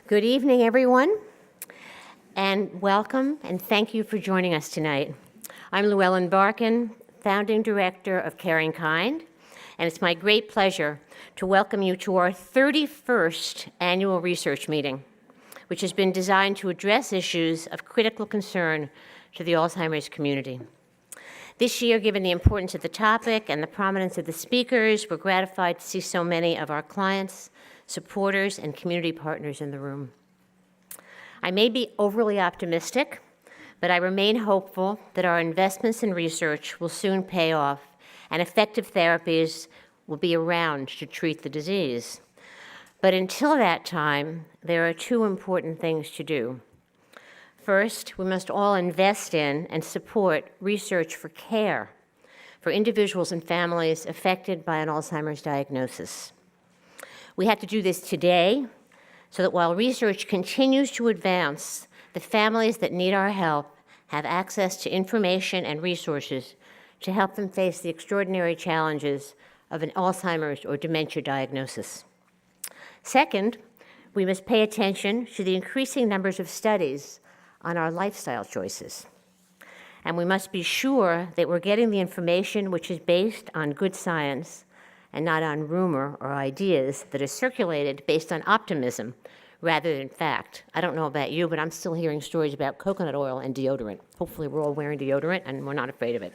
Good evening, everyone, and welcome, and thank you for joining us tonight. I'm Llewellyn Barkin, Founding Director of Caring Kind, and it's my great pleasure to welcome you to our 31st annual research meeting, which has been designed to address issues of critical concern to the Alzheimer's community. This year, given the importance of the topic and the prominence of the speakers, we're gratified to see so many of our clients, supporters, and community partners in the room. I may be overly optimistic, but I remain hopeful that our investments in research will soon pay off and effective therapies will be around to treat the disease. But until that time, there are two important things to do. First, we must all invest in and support research for care for individuals and families affected by an Alzheimer's diagnosis. We have to do this today so that while research continues to advance, the families that need our help have access to information and resources to help them face the extraordinary challenges of an Alzheimer's or dementia diagnosis. Second, we must pay attention to the increasing numbers of studies on our lifestyle choices. And we must be sure that we're getting the information which is based on good science and not on rumor or ideas that are circulated based on optimism rather than fact. I don't know about you, but I'm still hearing stories about coconut oil and deodorant. Hopefully we're all wearing deodorant and we're not afraid of it.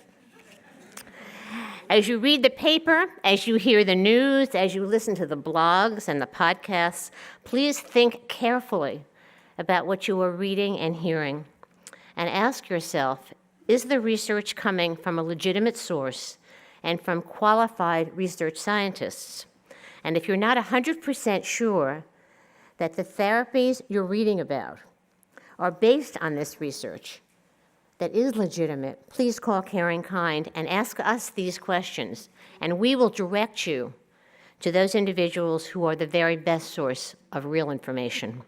As you read the paper, as you hear the news, as you listen to the blogs and the podcasts, please think carefully about what you are reading and hearing, and ask yourself, is the research coming from a legitimate source and from qualified research scientists? And if you're not 100% sure that the therapies you're reading about are based on this research that is legitimate, please call Caring Kind and ask us these questions, and we will direct you to those individuals who are the very best source of real information.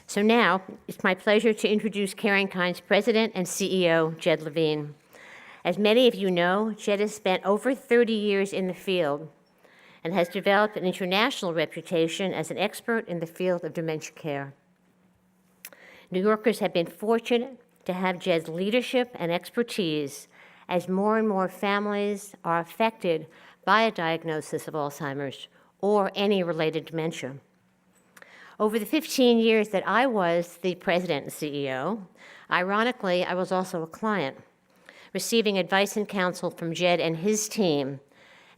So now, it's my pleasure to introduce Caring Kind's President and CEO, Jed Levine. As many of you know, Jed has spent over 30 years in the field and has developed an international reputation as an expert in the field of dementia care. New Yorkers have been fortunate to have Jed's leadership and expertise as more and more families are affected by a diagnosis of Alzheimer's or any related dementia. Over the 15 years that I was the president and CEO, ironically, I was also a client, receiving advice and counsel from Jed and his team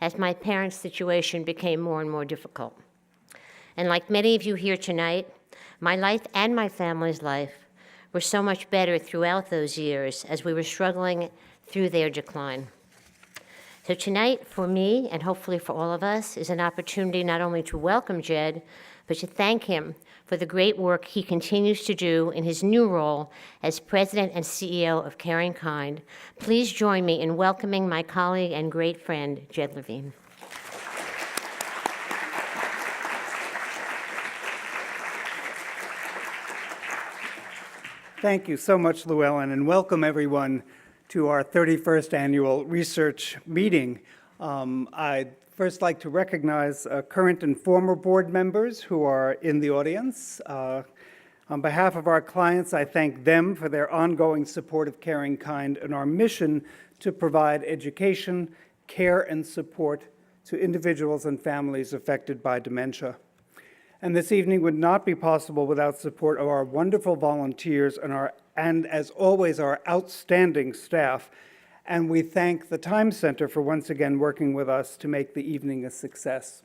as my parents' situation became more and more difficult. And like many of you here tonight, my life and my family's life were so much better throughout those years as we were struggling through their decline. So tonight, for me, and hopefully for all of us, is an opportunity not only to welcome Jed, but to thank him for the great work he continues to do in his new role as President and CEO of Caring Kind. Please join me in welcoming my colleague and great friend, Jed Levine. Thank you so much, Llewellyn, and welcome everyone to our 31st annual research meeting. I'd first like to recognize current and former board members who are in the audience. On behalf of our clients, I thank them for their ongoing support of Caring Kind and our mission to provide education, care, and support to individuals and families affected by dementia. And this evening would not be possible without support of our wonderful volunteers and as always, our outstanding staff. And we thank the Time Center for once again working with us to make the evening a success.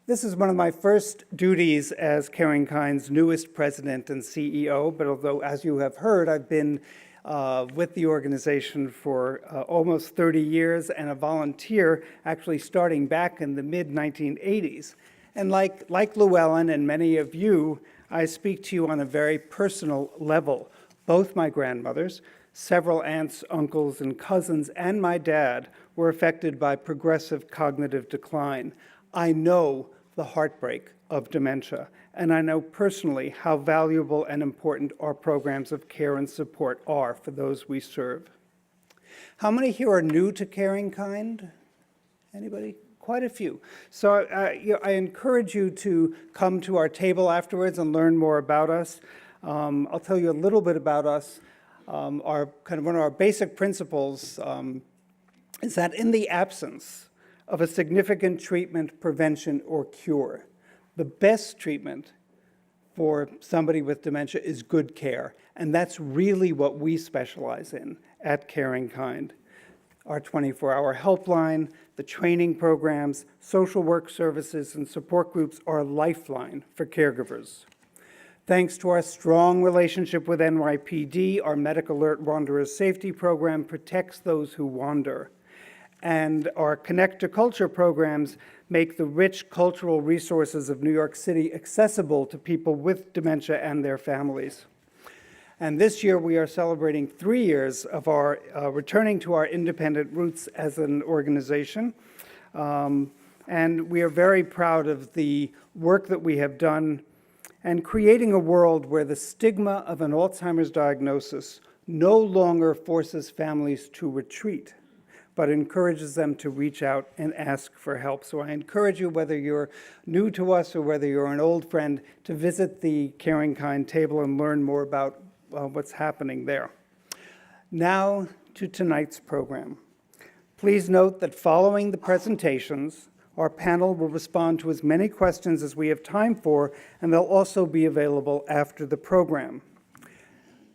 This is one of my first duties as Caring Kind's newest president and CEO, but although, as you have heard, I've been with the organization for almost 30 years and a volunteer actually starting back in the mid-1980s. And like Llewellyn and many of you, I speak to you on a very personal level. Both my grandmothers, several aunts, uncles, and cousins, and my dad were affected by progressive cognitive decline. I know the heartbreak of dementia, and I know personally how valuable and important our programs of care and support are for those we serve. How many here are new to Caring Kind? Anybody? quite a few. So I encourage you to come to our table afterwards and learn more about us. I'll tell you a little bit about us. One of our basic principles is that in the absence of a significant treatment, prevention, or cure, the best treatment for somebody with dementia is good care. And that's really what we specialize in at Caring Kind. Our 24-hour helpline, the training programs, social work services, and support groups are a lifeline for caregivers. Thanks to our strong relationship with NYPD, our Medical Alert Wanderers Safety Program protects those who wander. And our Connect to Culture programs make the rich cultural resources of New York City accessible to people with dementia and their families. And this year we are celebrating 3 years of our returning to our independent roots as an organization. And we are very proud of the work that we have done and creating a world where the stigma of an Alzheimer's diagnosis no longer forces families to retreat, but encourages them to reach out and ask for help. So I encourage you, whether you're new to us or whether you're an old friend, to visit the Caring Kind table and learn more about what's happening there. Now to tonight's program. Please note that following the presentations, our panel will respond to as many questions as we have time for, and they'll also be available after the program.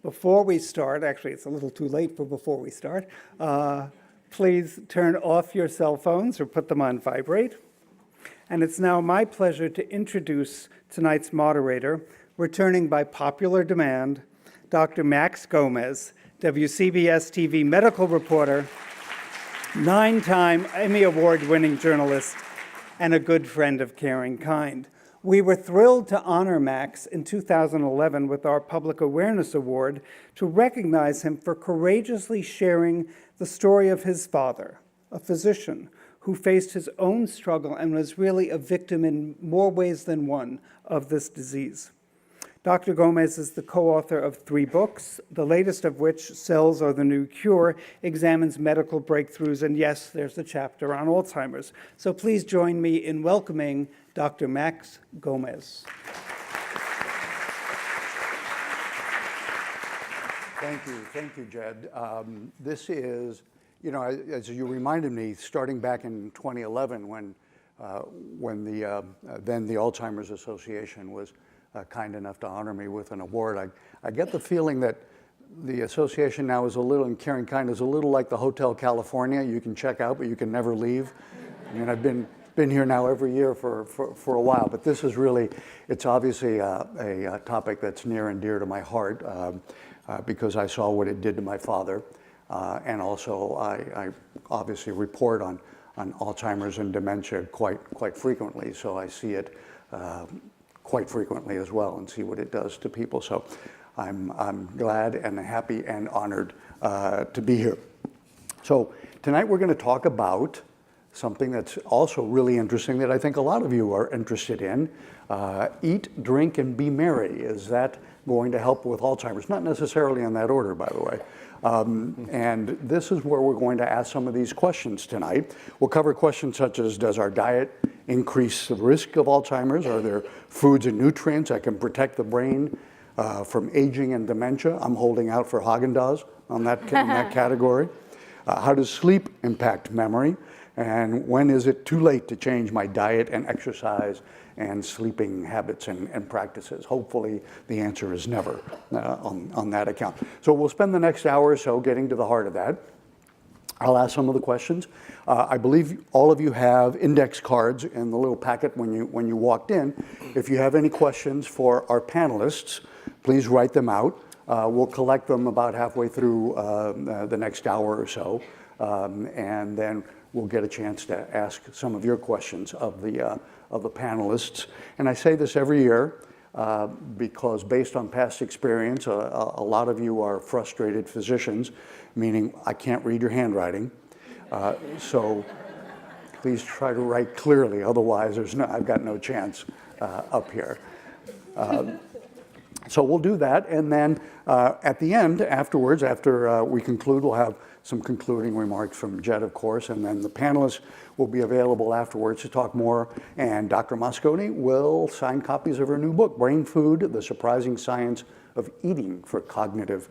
Before we start, actually it's a little too late for before we start, please turn off your cell phones or put them on vibrate. And it's now my pleasure to introduce tonight's moderator, returning by popular demand, Dr. Max Gomez, WCBS-TV medical reporter, 9-time Emmy Award-winning journalist, and a good friend of Caring Kind. We were thrilled to honor Max in 2011 with our Public Awareness Award to recognize him for courageously sharing the story of his father, a physician who faced his own struggle and was really a victim in more ways than one of this disease. Dr. Gomez is the co-author of 3 books, the latest of which, Cells Are the New Cure, examines medical breakthroughs, and yes, there's a chapter on Alzheimer's. So please join me in welcoming Dr. Max Gomez. Thank you, Jed. This is, as you reminded me, starting back in 2011 when then the Alzheimers Association was kind enough to honor me with an award. I get the feeling that the association now is a little, and Caring Kind is a little like the Hotel California. You can check out, but you can never leave. I mean, I've been here now every year for a while, but this is really, it's obviously a topic that's near and dear to my heart because I saw what it did to my father. And also I obviously report on Alzheimer's and dementia quite frequently, so I see it quite frequently as well and see what it does to people. So I'm glad and happy and honored to be here. So tonight we're going to talk about something that's also really interesting that I think a lot of you are interested in. Eat, drink, and be merry. Is that going to help with Alzheimer's? Not necessarily in that order, by the way. And this is where we're going to ask some of these questions tonight. We'll cover questions such as, does our diet increase the risk of Alzheimer's? Are there foods and nutrients that can protect the brain from aging and dementia? I'm holding out for Haagen-Dazs in that category. How does sleep impact memory? And when is it too late to change my diet and exercise and sleeping habits and practices? Hopefully the answer is never on that account. So we'll spend the next hour or so getting to the heart of that. I'll ask some of the questions. I believe all of you have index cards in the little packet when you walked in. If you have any questions for our panelists, please write them out. We'll collect them about halfway through the next hour or so, and then we'll get a chance to ask some of your questions of the panelists. And I say this every year because based on past experience, a lot of you are frustrated physicians, meaning I can't read your handwriting. So please try to write clearly, otherwise I've got no chance up here. So we'll do that, and then at the end, afterwards, after we conclude, we'll have some concluding remarks from Jed, of course, and then the panelists will be available afterwards to talk more, and Dr. Mosconi will sign copies of her new book, Brain Food, The Surprising Science of Eating for Cognitive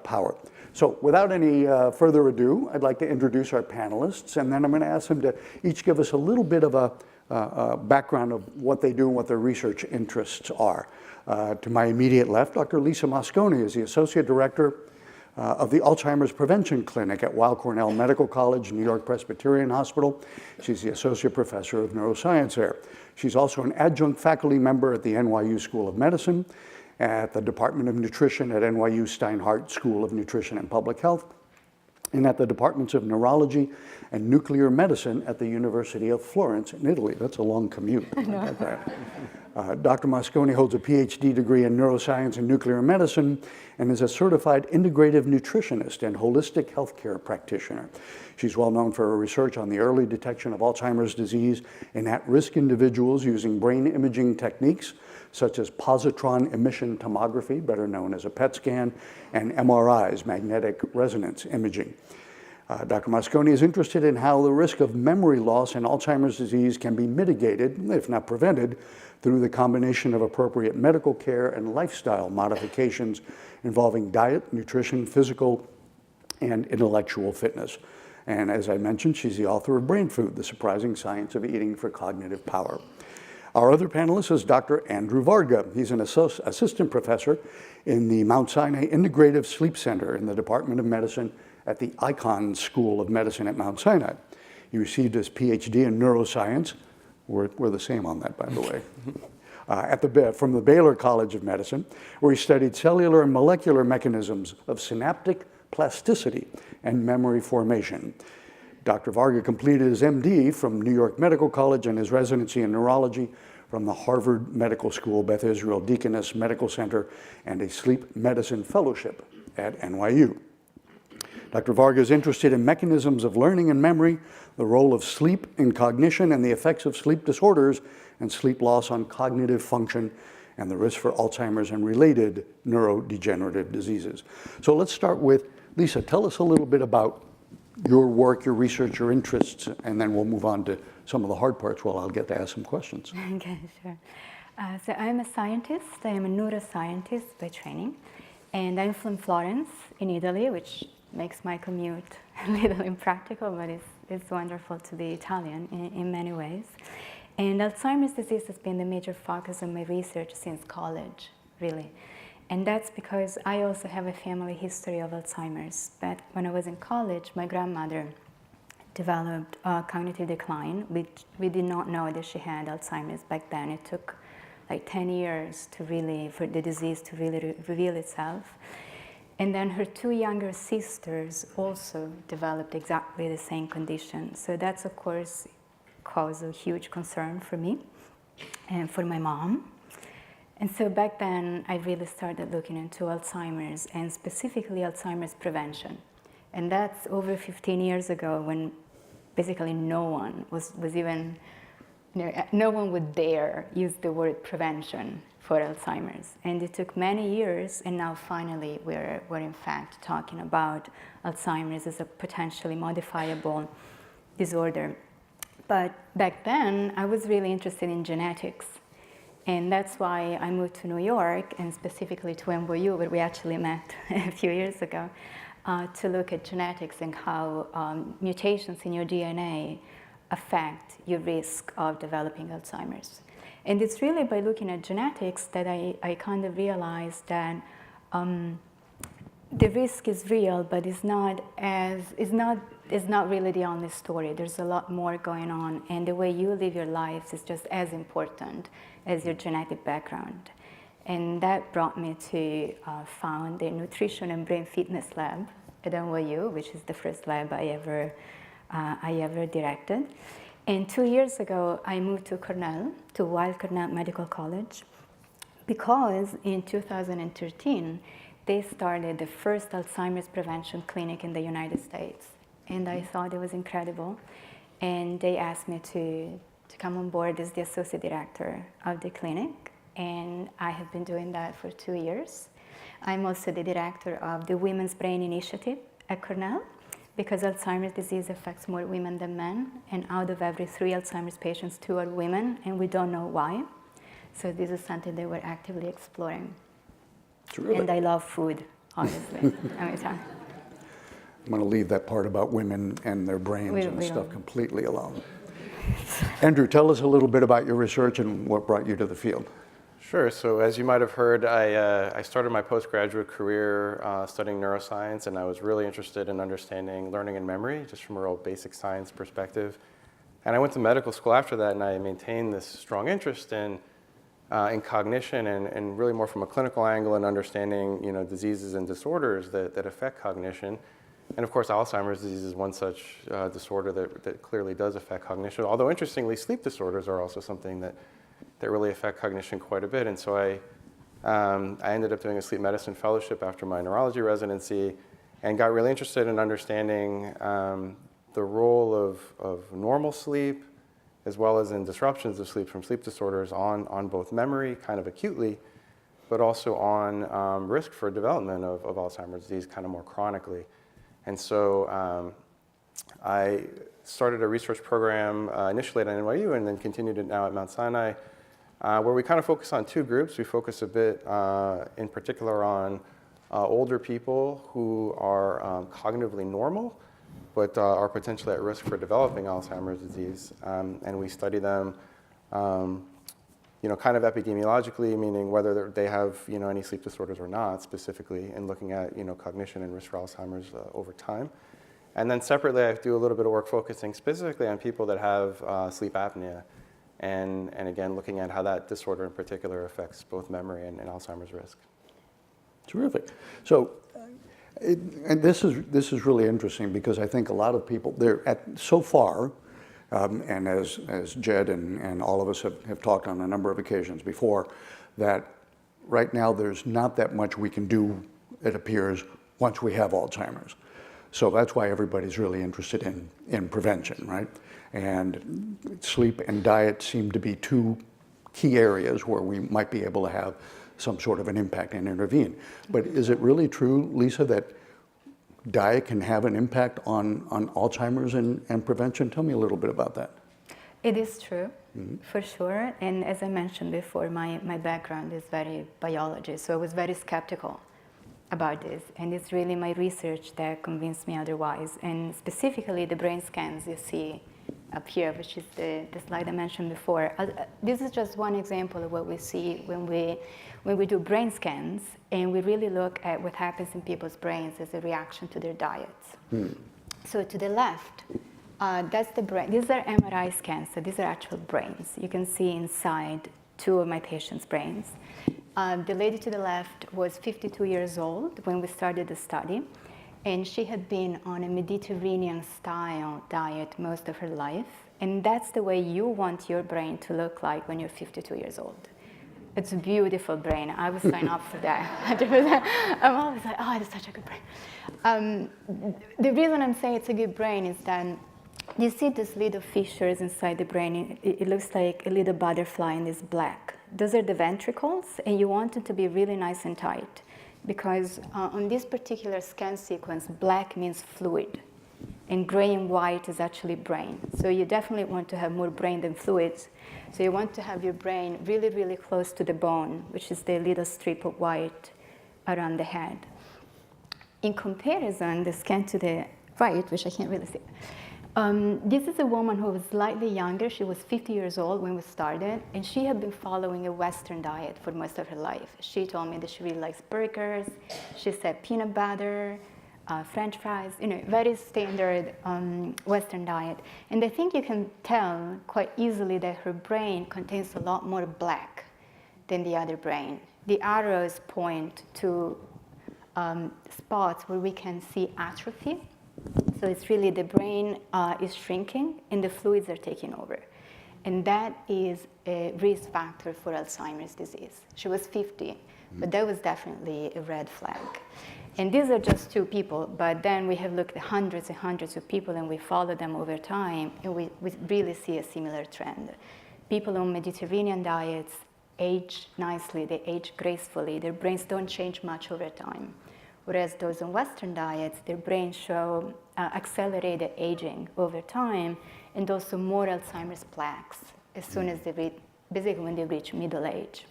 Power. So without any further ado, I'd like to introduce our panelists, and then I'm going to ask them to each give us a little bit of a background of what they do and what their research interests are. To my immediate left, Dr. Lisa Mosconi is the Associate Director of the Alzheimer's Prevention Clinic at Weill Cornell Medical College, New York Presbyterian Hospital. She's the Associate Professor of Neuroscience there. She's also an adjunct faculty member at the NYU School of Medicine, at the Department of Nutrition at NYU Steinhardt School of Nutrition and Public Health, and at the Departments of Neurology and Nuclear Medicine at the University of Florence in Italy. That's a long commute. I get that. Dr. Mosconi holds a PhD degree in neuroscience and nuclear medicine and is a certified integrative nutritionist and holistic healthcare practitioner. She's well known for her research on the early detection of Alzheimer's disease in at-risk individuals using brain imaging techniques such as positron emission tomography, better known as a PET scan, and MRIs, magnetic resonance imaging. Dr. Mosconi is interested in how the risk of memory loss in Alzheimer's disease can be mitigated, if not prevented, through the combination of appropriate medical care and lifestyle modifications involving diet, nutrition, physical, and intellectual fitness. And as I mentioned, she's the author of Brain Food, The Surprising Science of Eating for Cognitive Power. Our other panelist is Dr. Andrew Varga. He's an assistant professor in the Mount Sinai Integrative Sleep Center in the Department of Medicine at the Icahn School of Medicine at Mount Sinai. He received his PhD in neuroscience. We're the same on that, by the way. From the Baylor College of Medicine, where he studied cellular and molecular mechanisms of synaptic plasticity and memory formation. Dr. Varga completed his MD from New York Medical College and his residency in neurology from the Harvard Medical School, Beth Israel Deaconess Medical Center, and a sleep medicine fellowship at NYU. Dr. Varga is interested in mechanisms of learning and memory, the role of sleep in cognition, and the effects of sleep disorders and sleep loss on cognitive function and the risk for Alzheimer's and related neurodegenerative diseases. So let's start with Lisa. Tell us a little bit about your work, your research, your interests, and then we'll move on to some of the hard parts while I'll get to ask some questions. Okay, sure. So I'm a scientist. I am a neuroscientist by training, and I'm from Florence in Italy, which makes my commute a little impractical, but it's wonderful to be Italian in many ways. And Alzheimer's disease has been the major focus of my research since college, really. And that's because I also have a family history of Alzheimer's. But when I was in college, my grandmother developed cognitive decline, which we did not know that she had Alzheimer's back then. It took like 10 years for the disease to really reveal itself. And then her two younger sisters also developed exactly the same condition. So that's, of course, caused a huge concern for me and for my mom. And so back then, I really started looking into Alzheimer's and specifically Alzheimer's prevention. And that's over 15 years ago when basically no one was even, no one would dare use the word prevention for Alzheimer's. And it took many years, and now finally we're in fact talking about Alzheimer's as a potentially modifiable disorder. But back then, I was really interested in genetics. And that's why I moved to New York, and specifically to NYU, where we actually met a few years ago, to look at genetics and how mutations in your DNA affect your risk of developing Alzheimer's. And it's really by looking at genetics that I kind of realized that the risk is real, but it's not really the only story. There's a lot more going on, and the way you live your life is just as important as your genetic background. And that brought me to found the Nutrition and Brain Fitness Lab at NYU, which is the first lab I ever directed. And 2 years ago, I moved to Weill Cornell Medical College, because in 2013, they started the first Alzheimer's prevention clinic in the United States. And I thought it was incredible. And they asked me to come on board as the associate director of the clinic. and I have been doing that for 2 years. I'm also the director of the Women's Brain Initiative at Cornell, because Alzheimer's disease affects more women than men, and out of every 3 Alzheimer's patients, 2 are women, and we don't know why. So this is something that we're actively exploring. Terrific. And I love food, obviously. I'm going to leave that part about women and their brains We and stuff don't. completely alone. Andrew, tell us a little bit about your research and what brought you to the field. Sure. So as you might have heard, I started my postgraduate career studying neuroscience, and I was really interested in understanding learning and memory, just from a real basic science perspective. And I went to medical school after that, and I maintained this strong interest in cognition, and really more from a clinical angle and understanding, diseases and disorders that affect cognition. And of course, Alzheimer's disease is one such disorder that clearly does affect cognition. Although interestingly, sleep disorders are also something that really affect cognition quite a bit. And so I ended up doing a sleep medicine fellowship after my neurology residency, and got really interested in understanding the role of normal sleep, as well as in disruptions of sleep from sleep disorders on both memory, kind of acutely, but also on risk for development of Alzheimer's disease kind of more chronically. And so I started a research program initially at NYU and then continued it now at Mount Sinai, where we kind of focus on 2 groups. We focus a bit in particular on older people who are cognitively normal, but are potentially at risk for developing Alzheimer's disease. And we study them kind of epidemiologically, meaning whether they have, any sleep disorders or not specifically, and looking at, cognition and risk for Alzheimer's over time. And then separately, I do a little bit of work focusing specifically on people that have sleep apnea, and again, looking at how that disorder in particular affects both memory and Alzheimer's risk. Terrific. So, and this is really interesting, because I think a lot of people, so far, and as Jed and all of us have talked on a number of occasions before, that right now there's not that much we can do, it appears, once we have Alzheimer's. So that's why everybody's really interested in prevention, right? And sleep and diet seem to be 2 key areas where we might be able to have some sort of an impact and intervene. But is it really true, Lisa, that diet can have an impact on Alzheimer's and prevention? Tell me a little bit about that. It is true, for sure. And as I mentioned before, my background is very biology, so I was very skeptical about this. And it's really my research that convinced me otherwise. And specifically the brain scans you see up here, which is the slide I mentioned before. This is just one example of what we see when we do brain scans, and we really look at what happens in people's brains as a reaction to their diets. So to the left, that's the brain. These are MRI scans, so these are actual brains. You can see inside 2 of my patients' brains. The lady to the left was 52 years old when we started the study, and she had been on a Mediterranean-style diet most of her life, and that's the way you want your brain to look like when you're 52 years old. It's a beautiful brain. I would sign up for that. 100%. I'm always like, oh, it's such a good brain. The reason I'm saying it's a good brain is that you see these little fissures inside the brain. It looks like a little butterfly and it's black. Those are the ventricles, and you want it to be really nice and tight, because on this particular scan sequence, black means fluid, and gray and white is actually brain. So you definitely want to have more brain than fluids. So you want to have your brain really, really close to the bone, which is the little strip of white around the head. In comparison, the scan to the right, which I can't really see, this is a woman who was slightly younger. She was 50 years old when we started, and she had been following a Western diet for most of her life. She told me that she really likes burgers. She said peanut butter, French fries, very standard Western diet. And I think you can tell quite easily that her brain contains a lot more black than the other brain. The arrows point to spots where we can see atrophy. So it's really the brain is shrinking and the fluids are taking over. And that is a risk factor for Alzheimer's disease. She was 50, but that was definitely a red flag. And these are just 2 people, but then we have looked at hundreds and hundreds of people, and we follow them over time, and we really see a similar trend. People on Mediterranean diets age nicely, they age gracefully, their brains don't change much over time. Whereas those on Western diets, their brains show accelerated aging over time, and also more Alzheimer's plaques as soon as they reach, basically when they reach middle age.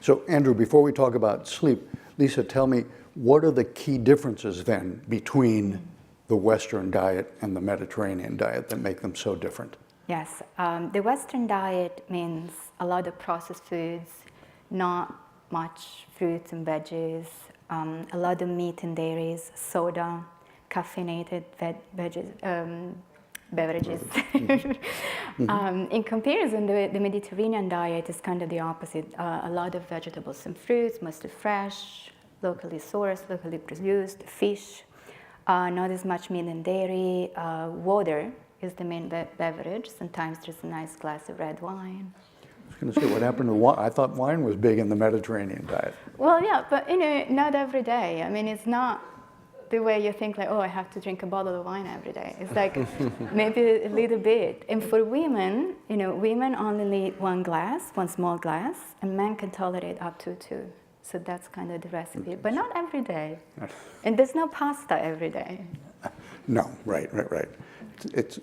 So Andrew, before we talk about sleep, Lisa, tell me, what are the key differences then between the Western diet and the Mediterranean diet that make them so different? Yes, the Western diet means a lot of processed foods, not much fruits and veggies, a lot of meat and dairies, soda, caffeinated beverages. In comparison, the Mediterranean diet is kind of the opposite. A lot of vegetables and fruits, mostly fresh, locally sourced, locally produced, fish, not as much meat and dairy. Water is the main beverage. Sometimes there's a nice glass of red wine. I was going to say, what happened to wine? I thought wine was big in the Mediterranean diet. Well, yeah, but not every day. I mean, it's not the way you think like, oh, I have to drink a bottle of wine every day. It's like maybe a little bit. And for women, women only need one small glass, and men can tolerate up to 2. So that's kind of the recipe, but not every day. And there's no pasta every day. No, right. It's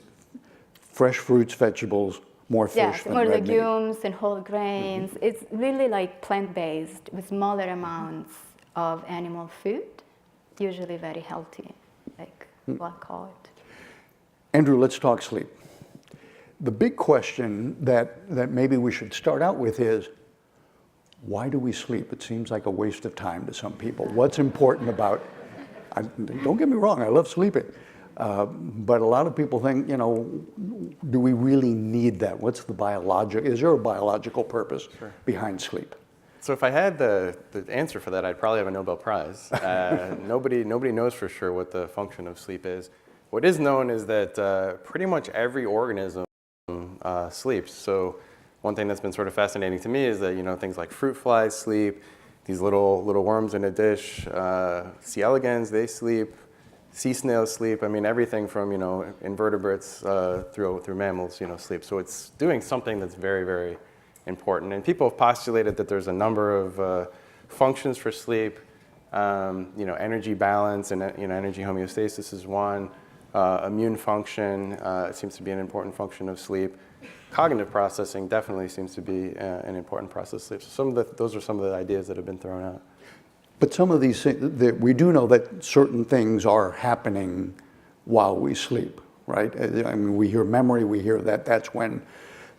fresh fruits, vegetables, more fish Yes, than more red meat. legumes and whole grains. It's really like plant-based with smaller amounts of animal food, usually very healthy, like black cod. Andrew, let's talk sleep. The big question that maybe we should start out with is, why do we sleep? It seems like a waste of time to some people. What's important about, don't get me wrong, I love sleeping. But a lot of people think, do we really need that? What's the is there a biological purpose behind sleep? So if I had the answer for that, I'd probably have a Nobel Prize. Nobody knows for sure what the function of sleep is. What is known is that pretty much every organism sleeps. So one thing that's been sort of fascinating to me is that things like fruit flies sleep, these little worms in a dish, C. elegans, they sleep, sea snails sleep. I mean, everything from invertebrates through mammals sleep. So it's doing something that's very, very important. And people have postulated that there's a number of functions for sleep. Energy balance and energy homeostasis is one. Immune function seems to be an important function of sleep. Cognitive processing definitely seems to be an important process of sleep. So those are some of the ideas that have been thrown out. But some of these things, we do know that certain things are happening while we sleep, right? I mean, we hear memory, we hear that's when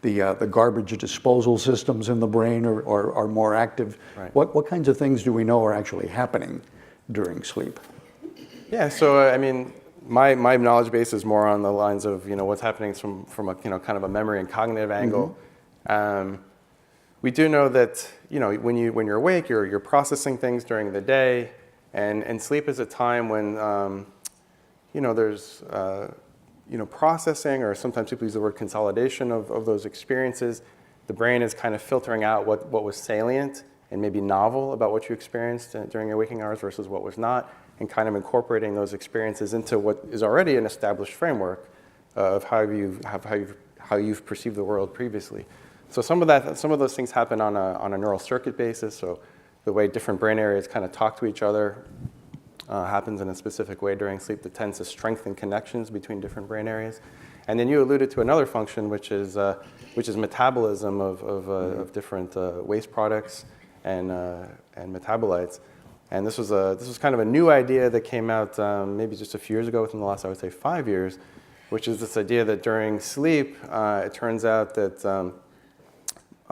the garbage disposal systems in the brain are more active. Right. What kinds of things do we know are actually happening during sleep? Yeah, so I mean, my knowledge base is more on the lines of what's happening from a kind of a memory and cognitive angle. We do know that when you're awake, you're processing things during the day, and sleep is a time when there's processing, or sometimes people use the word consolidation of those experiences. The brain is kind of filtering out what was salient and maybe novel about what you experienced during your waking hours versus what was not, and kind of incorporating those experiences into what is already an established framework of how you've perceived the world previously. So some of those things happen on a neural circuit basis. So the way different brain areas kind of talk to each other happens in a specific way during sleep that tends to strengthen connections between different brain areas. And then you alluded to another function, which is metabolism of different waste products and metabolites. And this was kind of a new idea that came out maybe just a few years ago, within the last, I would say, 5 years, which is this idea that during sleep, it turns out that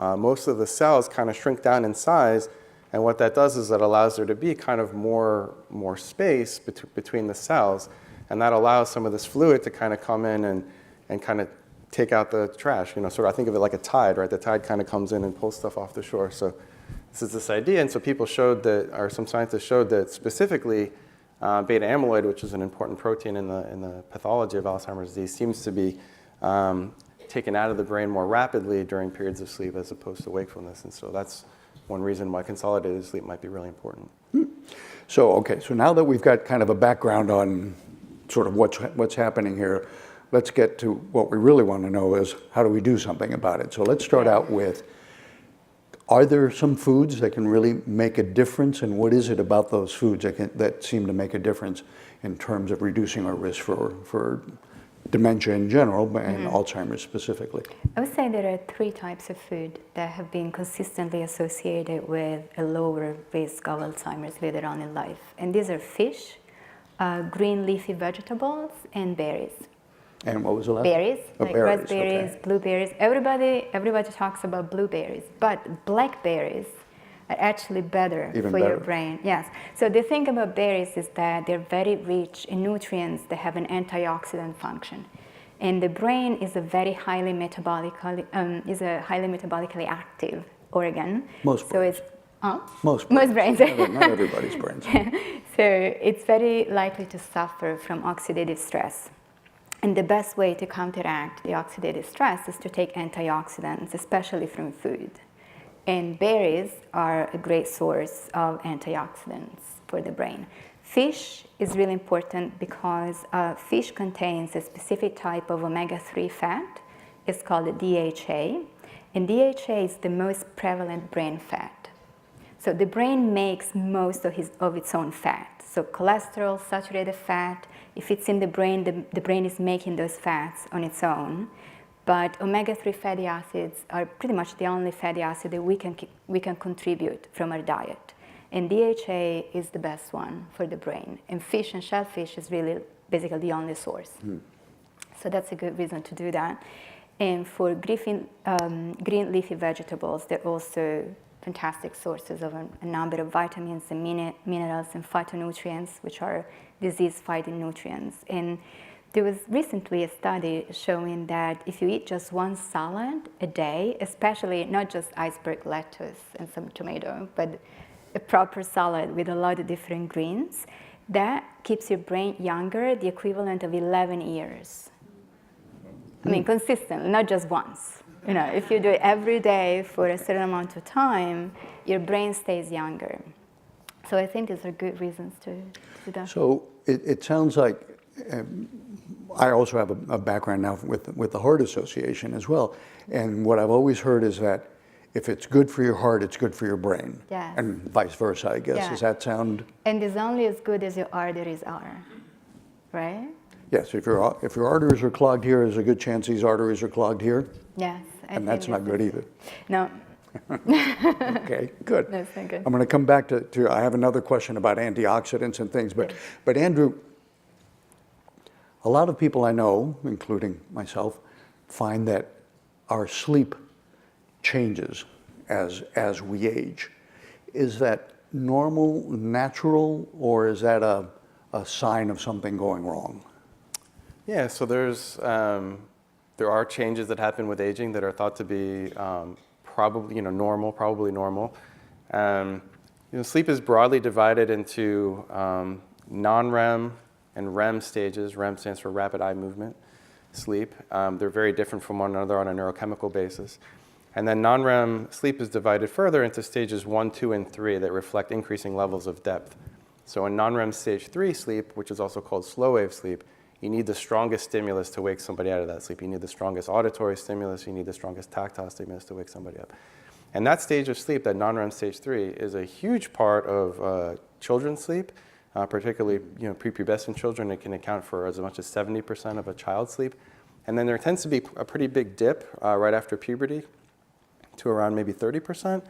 most of the cells kind of shrink down in size, and what that does is it allows there to be kind of more space between the cells, and that allows some of this fluid to kind of come in and kind of take out the trash. Sort of, I think of it like a tide, right? The tide kind of comes in and pulls stuff off the shore. So this is this idea, and so people showed that, or some scientists showed that specifically beta amyloid, which is an important protein in the pathology of Alzheimer's disease, seems to be taken out of the brain more rapidly during periods of sleep as opposed to wakefulness. And so that's one reason why consolidated sleep might be really important. So now that we've got kind of a background on sort of what's happening here, let's get to what we really want to know is, how do we do something about it? So let's start out with, Are there some foods that can really make a difference, and what is it about those foods that seem to make a difference in terms of reducing our risk for dementia in general and Alzheimer's specifically? I would say there are 3 types of food that have been consistently associated with a lower risk of Alzheimer's later on in life. And these are fish, green leafy vegetables, and berries. And what was the last? Berries, Oh, like berries, raspberries, okay. blueberries. Everybody talks about blueberries, but blackberries are actually better Even for your better. brain. Yes. So the thing about berries is that they're very rich in nutrients that have an antioxidant function, and the brain is a highly metabolically active organ. Most so brains. it's Most brains. Not everybody's brains. So it's very likely to suffer from oxidative stress. And the best way to counteract the oxidative stress is to take antioxidants, especially from food. And berries are a great source of antioxidants for the brain. Fish is really important because fish contains a specific type of omega-3 fat. It's called DHA. And DHA is the most prevalent brain fat. So the brain makes most of its own fat. So cholesterol, saturated fat, if it's in the brain is making those fats on its own. But omega-3 fatty acids are pretty much the only fatty acid that we can contribute from our diet. And DHA is the best one for the brain. And fish and shellfish is really basically the only source. So that's a good reason to do that. And for green leafy vegetables, they're also fantastic sources of a number of vitamins and minerals and phytonutrients, which are disease-fighting nutrients. And there was recently a study showing that if you eat just one salad a day, especially not just iceberg lettuce and some tomato, but a proper salad with a lot of different greens, that keeps your brain younger, the equivalent of 11 years. I mean, consistently, not just once. You know, if you do it every day for a certain amount of time, your brain stays younger. So I think these are good reasons to do that. So it sounds like, I also have a background now with the Heart Association as well. And what I've always heard is that if it's good for your heart, it's good for your brain. Yes. And vice versa, I guess. Yeah. Does that sound? And it's only as good as your arteries are, right? Yes, if your arteries are clogged here, there's a good chance these arteries are clogged here. Yes. And that's not good either. No. Okay, good. That's not good. I'm going to come back to I have another question about antioxidants and things, but Andrew, a lot of people I know, including myself, find that our sleep changes as we age. Is that normal, natural, or is that a sign of something going wrong? Yeah, so there are changes that happen with aging that are thought to be probably normal. Sleep is broadly divided into non-REM and REM stages. REM stands for rapid eye movement sleep. They're very different from one another on a neurochemical basis. And then non-REM sleep is divided further into stages 1, 2, and 3 that reflect increasing levels of depth. So in non-REM stage 3 sleep, which is also called slow wave sleep, you need the strongest stimulus to wake somebody out of that sleep. You need the strongest auditory stimulus. You need the strongest tactile stimulus to wake somebody up. And that stage of sleep, that non-REM stage 3, is a huge part of children's sleep, particularly prepubescent children. It can account for as much as 70% of a child's sleep. And then there tends to be a pretty big dip right after puberty to around maybe 30%.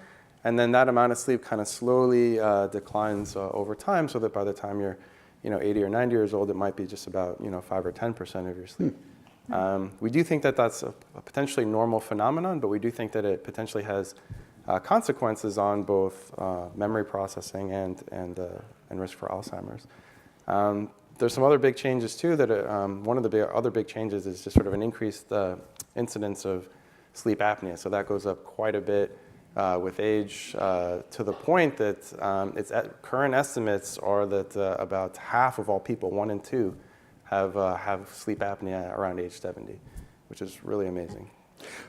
And then that amount of sleep kind of slowly declines over time, so that by the time you're 80 or 90 years old, it might be just about 5 or 10% of your sleep. We do think that that's a potentially normal phenomenon, but we do think that it potentially has consequences on both memory processing and risk for Alzheimer's. There's some other big changes too. One of the other big changes is just sort of an increased incidence of sleep apnea. So that goes up quite a bit with age, to the point that current estimates are that about half of all people, 1 in 2, have sleep apnea around age 70, which is really amazing.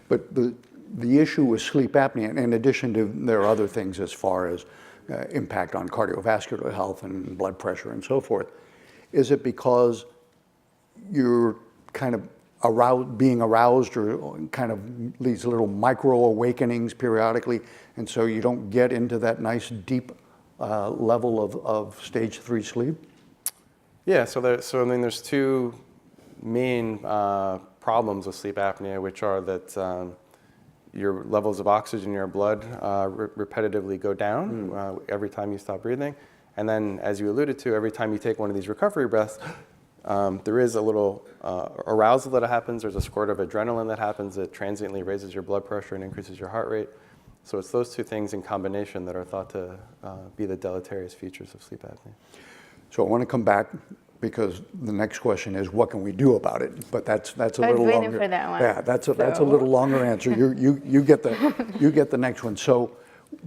But the issue with sleep apnea, in addition to there are other things as far as impact on cardiovascular health and blood pressure and so forth, is it because you're kind of being aroused or kind of these little micro awakenings periodically, and so you don't get into that nice deep level of stage 3 sleep? Yeah, so I mean, there's two main problems with sleep apnea, which are that your levels of oxygen in your blood repetitively go down every time you stop breathing. And then, as you alluded to, every time you take one of these recovery breaths, there is a little arousal that happens. There's a squirt of adrenaline that happens that transiently raises your blood pressure and increases your heart rate. So it's those two things in combination that are thought to be the deleterious features of sleep apnea. So I want to come back because the next question is, what can we do about it? But that's a I was little waiting longer. for that one. Yeah, that's a little longer answer. You get the next one. So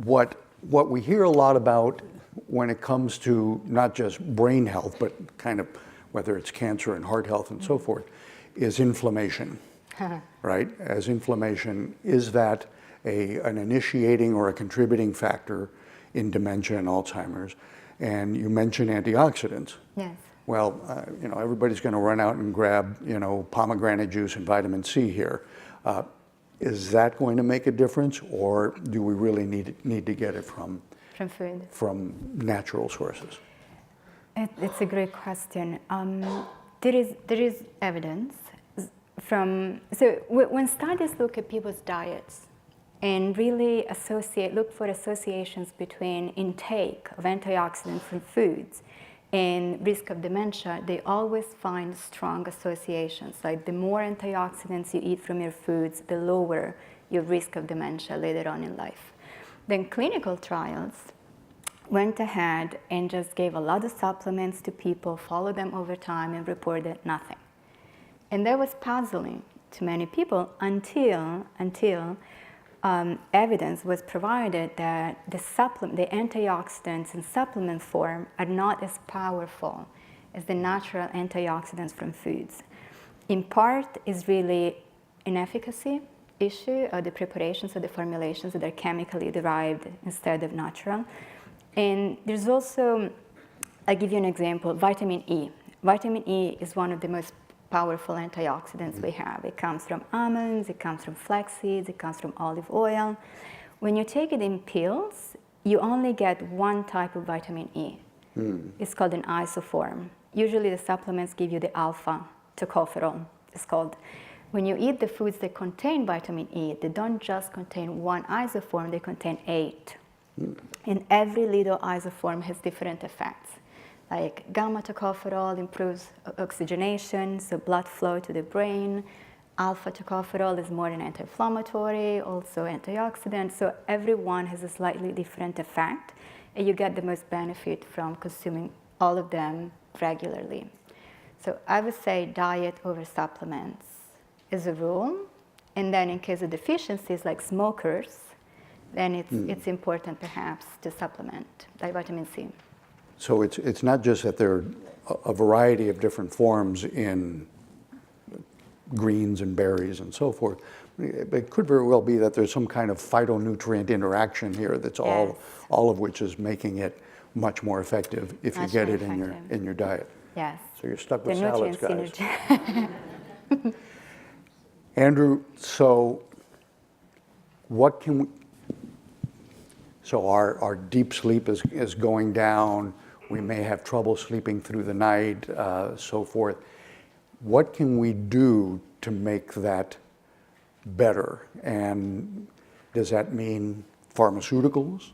what we hear a lot about when it comes to not just brain health, but kind of whether it's cancer and heart health and so forth, is inflammation, right? As inflammation, is that an initiating or a contributing factor in dementia and Alzheimer's? And you mentioned antioxidants. Yes. Well, everybody's going to run out and grab, pomegranate juice and vitamin C here. Is that going to make a difference, or do we really need to get it from food? From natural sources? It's a great question. There is evidence when studies look at people's diets and really look for associations between intake of antioxidants from foods and risk of dementia, they always find strong associations. Like the more antioxidants you eat from your foods, the lower your risk of dementia later on in life. Then clinical trials went ahead and just gave a lot of supplements to people, followed them over time, and reported nothing. And that was puzzling to many people until evidence was provided that the antioxidants in supplement form are not as powerful as the natural antioxidants from foods. In part is really an efficacy issue of the preparations of the formulations that are chemically derived instead of natural. And there's also, I'll give you an example, vitamin E. Vitamin E is one of the most powerful antioxidants we have. It comes from almonds, it comes from flax seeds, it comes from olive oil. When you take it in pills, you only get one type of vitamin E. It's called an isoform. Usually the supplements give you the alpha tocopherol, it's called. When you eat the foods that contain vitamin E, they don't just contain one isoform, they contain 8. And every little isoform has different effects. Like gamma tocopherol improves oxygenation, so blood flow to the brain. Alpha tocopherol is more an anti-inflammatory, also antioxidant. So every one has a slightly different effect, and you get the most benefit from consuming all of them regularly. So I would say diet over supplements is a rule. And then in case of deficiencies like smokers, then it's important perhaps to supplement like vitamin C. So it's not just that there are a variety of different forms in greens and berries and so forth. It could very well be that there's some kind of phytonutrient interaction here that's all of which is making it much more effective if you get it in your diet. Yes. So you're stuck with The salads, guys. nutrient synergy. Andrew, so what can we, so our deep sleep is going down, we may have trouble sleeping through the night, so forth. What can we do to make that better? And does that mean pharmaceuticals?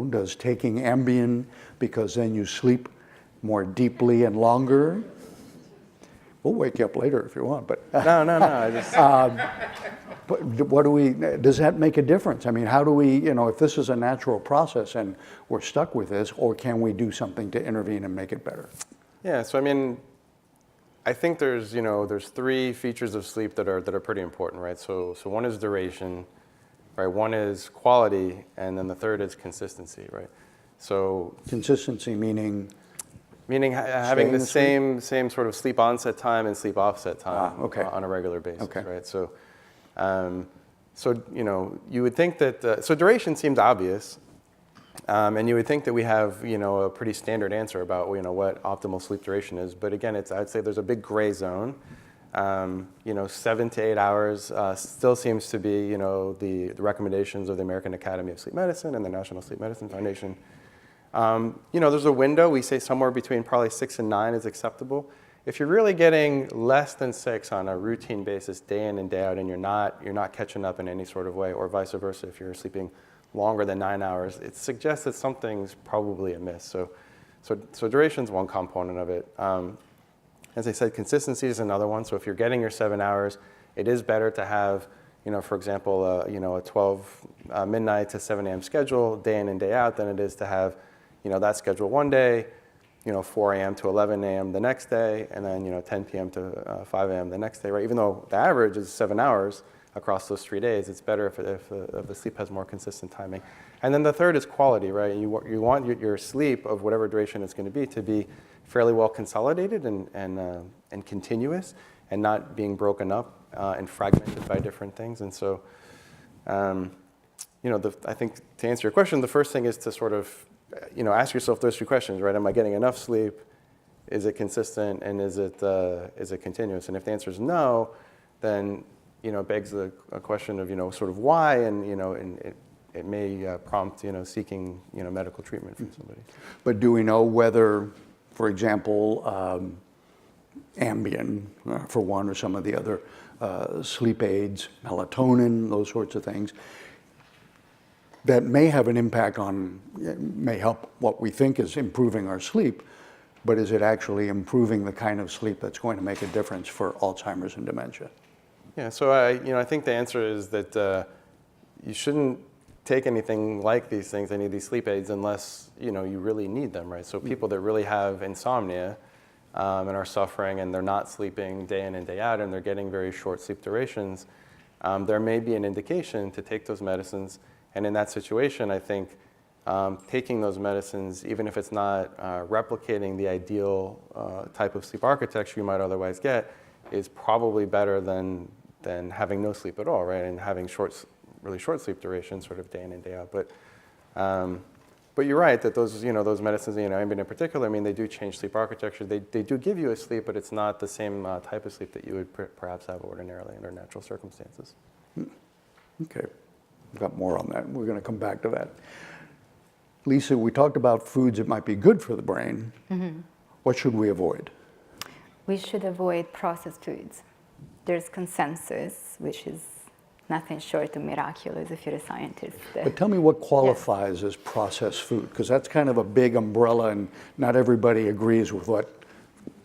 Does taking Ambien because then you sleep more deeply and longer? We'll wake you up later if you want, but No, I just... but does that make a difference? I mean, how do we, if this is a natural process and we're stuck with this, or can we do something to intervene and make it better? Yeah, so I mean, I think there's 3 features of sleep that are pretty important, right? So one is duration, right? One is quality, and then the third is consistency, right? So Consistency meaning having the staying same sort of sleep onset time and sleep offset time on a regular basis, right? So, you would think that so duration seems obvious, and you would think that we have a pretty standard answer about what optimal sleep duration is. But again, I'd say there's a big gray zone. 7 to 8 hours still seems to be, the recommendations of the American Academy of Sleep Medicine and the National Sleep Medicine Foundation. There's a window. We say somewhere between probably 6 and 9 is acceptable. If you're really getting less than 6 on a routine basis, day in and day out, and you're not catching up in any sort of way, or vice versa, if you're sleeping longer than 9 hours, it suggests that something's probably amiss. So duration is one component of it. As I said, consistency is another one. So if you're getting your 7 hours, it is better to have, for example, a 12 midnight to 7 a.m. schedule day in and day out than it is to have, that schedule one day, 4 a.m. to 11 a.m. the next day, and then 10 p.m. to 5 a.m. the next day, right? Even though the average is 7 hours across those 3 days, it's better if the sleep has more consistent timing. And then the third is quality, right? You want your sleep of whatever duration it's going to be fairly well consolidated and continuous, and not being broken up and fragmented by different things. And so, I think to answer your question, the first thing is to sort of ask yourself those 2 questions, right? Am I getting enough sleep? Is it consistent? And is it continuous? And if the answer is no, then it begs a question of sort of why, and it may prompt seeking medical treatment from somebody. But do we know whether, for example, Ambien, for one, or some of the other sleep aids, melatonin, those sorts of things, that may have an impact may help what we think is improving our sleep, but is it actually improving the kind of sleep that's going to make a difference for Alzheimer's and dementia? Yeah, so I think the answer is that you shouldn't take anything like these things, any of these sleep aids, unless you really need them, right? So people that really have insomnia and are suffering, and they're not sleeping day in and day out, and they're getting very short sleep durations, there may be an indication to take those medicines. And in that situation, I think taking those medicines, even if it's not replicating the ideal type of sleep architecture you might otherwise get, is probably better than having no sleep at all, right? And having really short sleep duration, sort of day in and day out. But you're right that those medicines, Ambien in particular, they do change sleep architecture. They do give you a sleep, but it's not the same type of sleep that you would perhaps have ordinarily under natural circumstances. Okay. We've got more on that. We're going to come back to that. Lisa, we talked about foods that might be good for the brain. Mm-hmm. What should we avoid? We should avoid processed foods. There's consensus, which is nothing short of miraculous if you're a scientist. But tell me what qualifies as processed food, because that's kind of a big umbrella, and not everybody agrees with what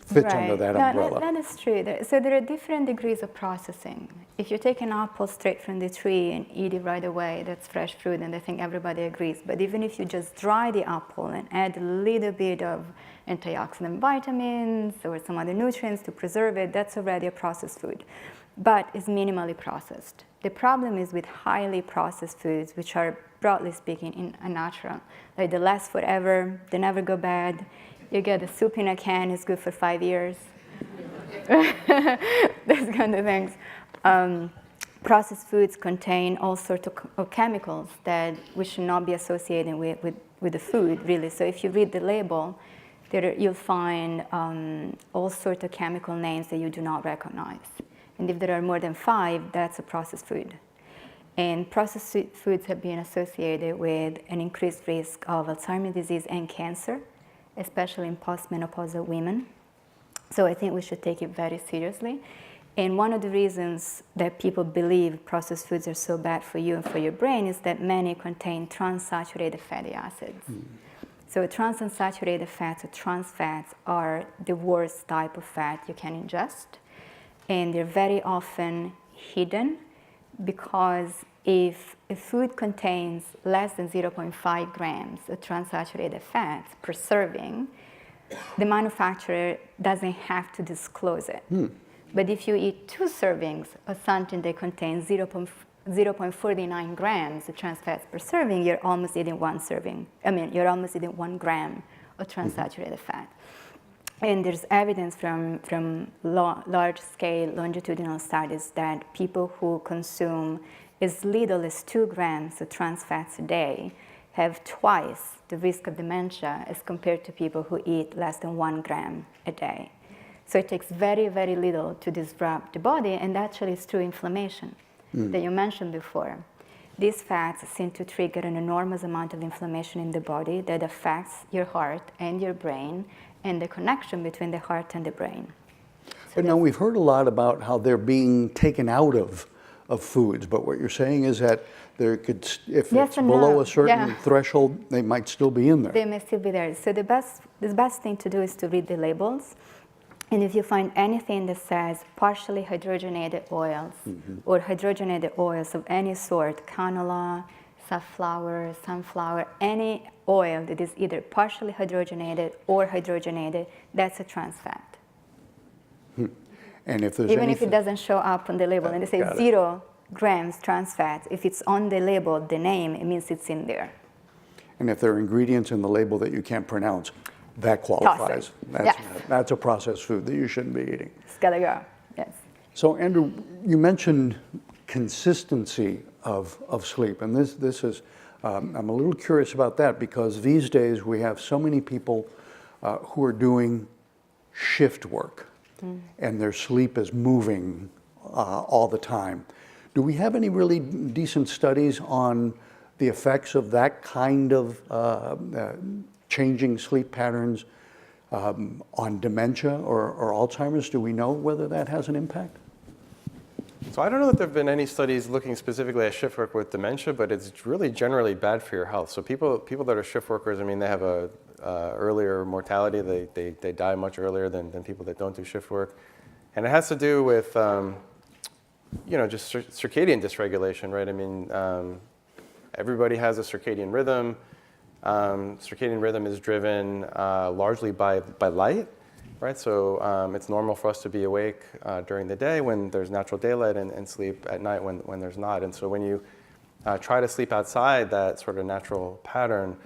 fits under that umbrella. That is true. So there are different degrees of processing. If you take an apple straight from the tree and eat it right away, that's fresh fruit, and I think everybody agrees. But even if you just dry the apple and add a little bit of antioxidant vitamins or some other nutrients to preserve it, that's already a processed food, but it's minimally processed. The problem is with highly processed foods, which are, broadly speaking, unnatural. Like they last forever, they never go bad. You get a soup in a can, it's good for 5 years. Those kind of things. Processed foods contain all sorts of chemicals that we should not be associating with the food, really. So if you read the label, you'll find all sorts of chemical names that you do not recognize. And if there are more than 5, that's a processed food. And processed foods have been associated with an increased risk of Alzheimer's disease and cancer, especially in postmenopausal women. So I think we should take it very seriously. And one of the reasons that people believe processed foods are so bad for you and for your brain is that many contain trans-saturated fatty acids. Mm. So trans-unsaturated fats or trans fats are the worst type of fat you can ingest. And they're very often hidden because if a food contains less than 0.5 grams of trans-saturated fats per serving, the manufacturer doesn't have to disclose it. Mm. But if you eat 2 servings of something that contains 0.49 grams of trans fats per serving, you're almost eating 1 serving. You're almost eating 1 gram of trans-saturated fat. And there's evidence from large-scale longitudinal studies that people who consume as little as 2 grams of trans fats a day have twice the risk of dementia as compared to people who eat less than 1 gram a day. So it takes very, very little to disrupt the body, and actually it's through inflammation that you mentioned before. These fats seem to trigger an enormous amount of inflammation in the body that affects your heart and your brain and the connection between the heart and the brain. But now we've heard a lot about how they're being taken out of foods, but what you're saying is that there could, if Yes it's and below no. a certain Yeah. threshold, they might still be in there. They may still be there. So the best thing to do is to read the labels. And if you find anything that says partially hydrogenated oils or hydrogenated oils of any sort, canola, safflower, sunflower, any oil that is either partially hydrogenated or hydrogenated, that's a trans fat. And if there's Even if anything, it doesn't show up on the label and they say Got it. 0 grams trans fat, if it's on the label, the name, it means it's in there. and if there are ingredients in the label that you can't pronounce, that qualifies. Toss it. That's, Yes. that's a processed food that you shouldn't be eating. It's gotta go, yes. So Andrew, you mentioned consistency of sleep, and this is, I'm a little curious about that because these days we have so many people who are doing shift work and their sleep is moving all the time. Do we have any really decent studies on the effects of that kind of changing sleep patterns on dementia or Alzheimer's? Do we know whether that has an impact? So I don't know that there have been any studies looking specifically at shift work with dementia, but it's really generally bad for your health. So people that are shift workers, I mean, they have a earlier mortality. They die much earlier than people that don't do shift work, and it has to do with just circadian dysregulation, right? I mean, everybody has a circadian rhythm. Circadian rhythm is driven largely by light. Right, so it's normal for us to be awake during the day when there's natural daylight and sleep at night when there's not. And so when you try to sleep outside that sort of natural pattern,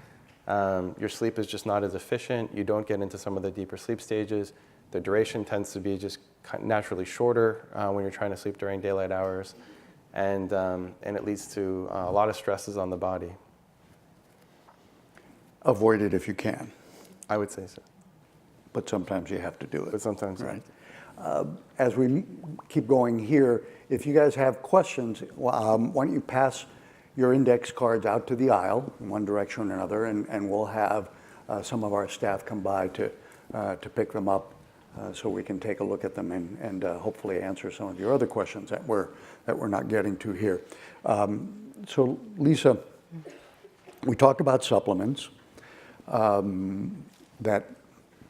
your sleep is just not as efficient. You don't get into some of the deeper sleep stages. The duration tends to be just naturally shorter when you're trying to sleep during daylight hours. And it leads to a lot of stresses on the body. Avoid it if you can, I would say so. but sometimes you have to do it. But sometimes, right. As we keep going here, if you guys have questions, why don't you pass your index cards out to the aisle in one direction or another, and we'll have some of our staff come by to pick them up so we can take a look at them and hopefully answer some of your other questions that we're not getting to here. So Lisa, we talked about supplements, that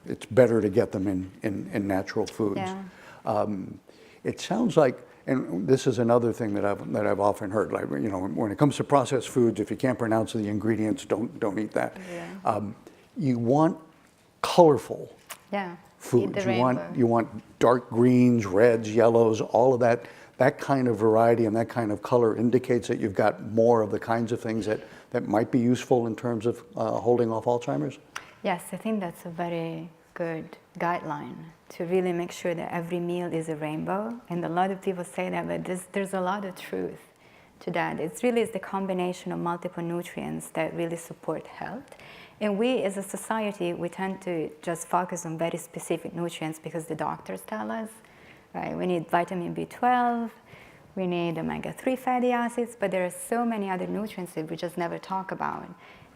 it's better to get them in natural foods. Yeah. It sounds like, and this is another thing that I've often heard, like, when it comes to processed foods, if you can't pronounce the ingredients, don't eat that. Yeah. You want colorful Yeah. foods. Eat the rainbow. You want dark greens, reds, yellows, all of that. That kind of variety and that kind of color indicates that you've got more of the kinds of things that might be useful in terms of holding off Alzheimer's. Yes, I think that's a very good guideline to really make sure that every meal is a rainbow. And a lot of people say that, but there's a lot of truth to that. It's the combination of multiple nutrients that really support health. And we as a society, we tend to just focus on very specific nutrients because the doctors tell us, right? We need vitamin B12, we need omega-3 fatty acids, but there are so many other nutrients that we just never talk about.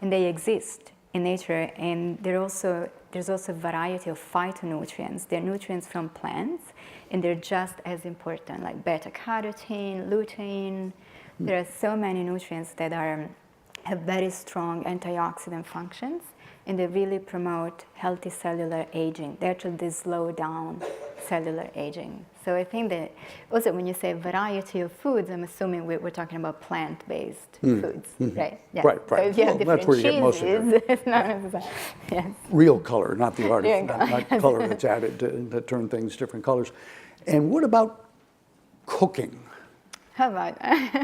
And they exist in nature, and there's also a variety of phytonutrients. They're nutrients from plants, and they're just as important, like beta-carotene, lutein. There are so many nutrients that have very strong antioxidant functions, and they really promote healthy cellular aging. They actually slow down cellular aging. So I think that also when you say variety of foods, I'm assuming we're talking about plant-based foods, right? Yeah. Right. So if you have Well, that's different where you get most of cheeses, it's not necessarily, yes. Real color, not the artificial, Real color. not color that's added to turn things different colors. And what about cooking? How about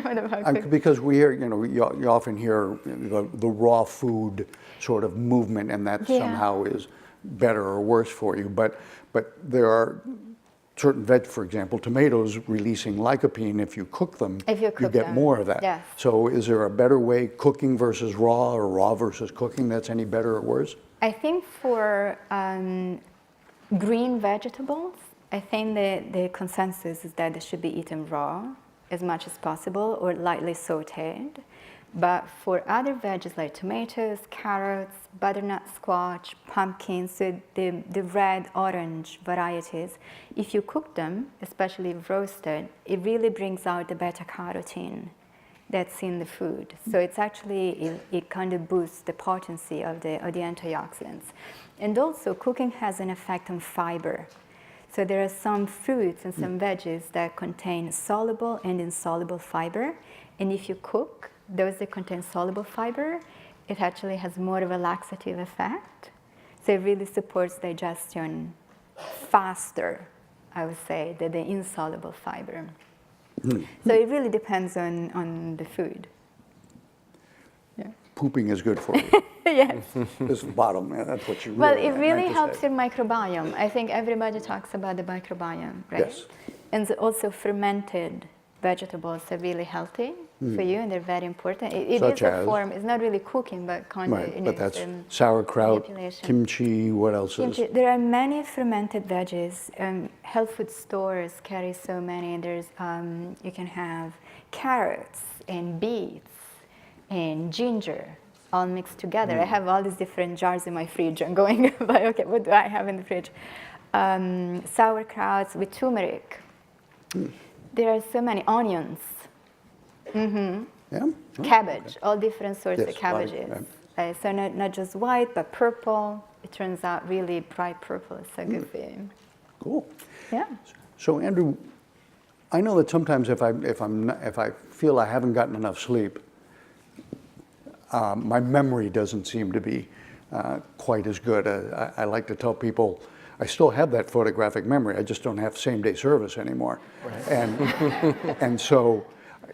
what about cooking? Because we hear, you often hear the raw food sort of movement, and that Yeah. somehow is better or worse for you. But there are certain for example, tomatoes releasing lycopene. If you cook them, If you you cook get them, more of that. yes. So is there a better way, cooking versus raw or raw versus cooking, that's any better or worse? I think for Green vegetables, I think the consensus is that they should be eaten raw as much as possible or lightly sauteed. But for other veggies like tomatoes, carrots, butternut squash, pumpkins, so the red, orange varieties, if you cook them, especially roasted, it really brings out the beta-carotene that's in the food. So it's actually, it kind of boosts the potency of the antioxidants. And also cooking has an effect on fiber. So there are some fruits and some veggies that contain soluble and insoluble fiber. And if you cook those that contain soluble fiber, it actually has more of a laxative effect. So it really supports digestion faster, I would say, than the insoluble fiber. So it really depends on the food. Yeah. Pooping is good for you. Yes. This is the bottom. That's what you really Well, it meant really to helps say. your microbiome. I think everybody talks about the microbiome, right? Yes. And also fermented vegetables are really healthy for you, and they're very important. It Such is a as? form, it's not really cooking, but kind of, Right, but that's it's, sauerkraut, manipulation. kimchi, what else is? Kimchi. There are many fermented veggies. Health food stores carry so many. There's you can have carrots and beets and ginger all mixed together. I have all these different jars in my fridge. I'm going, but okay, what do I have in the fridge? Sauerkrauts with turmeric. There are so many onions. Yeah? Oh, Cabbage, all different sorts Yes, of cabbages. So not just white, but purple. It turns out really bright purple is so good for you. Cool. Yeah. So Andrew, I know that sometimes if I feel I haven't gotten enough sleep, my memory doesn't seem to be quite as good. I like to tell people I still have that photographic memory. I just don't have same-day service anymore. Right. And so,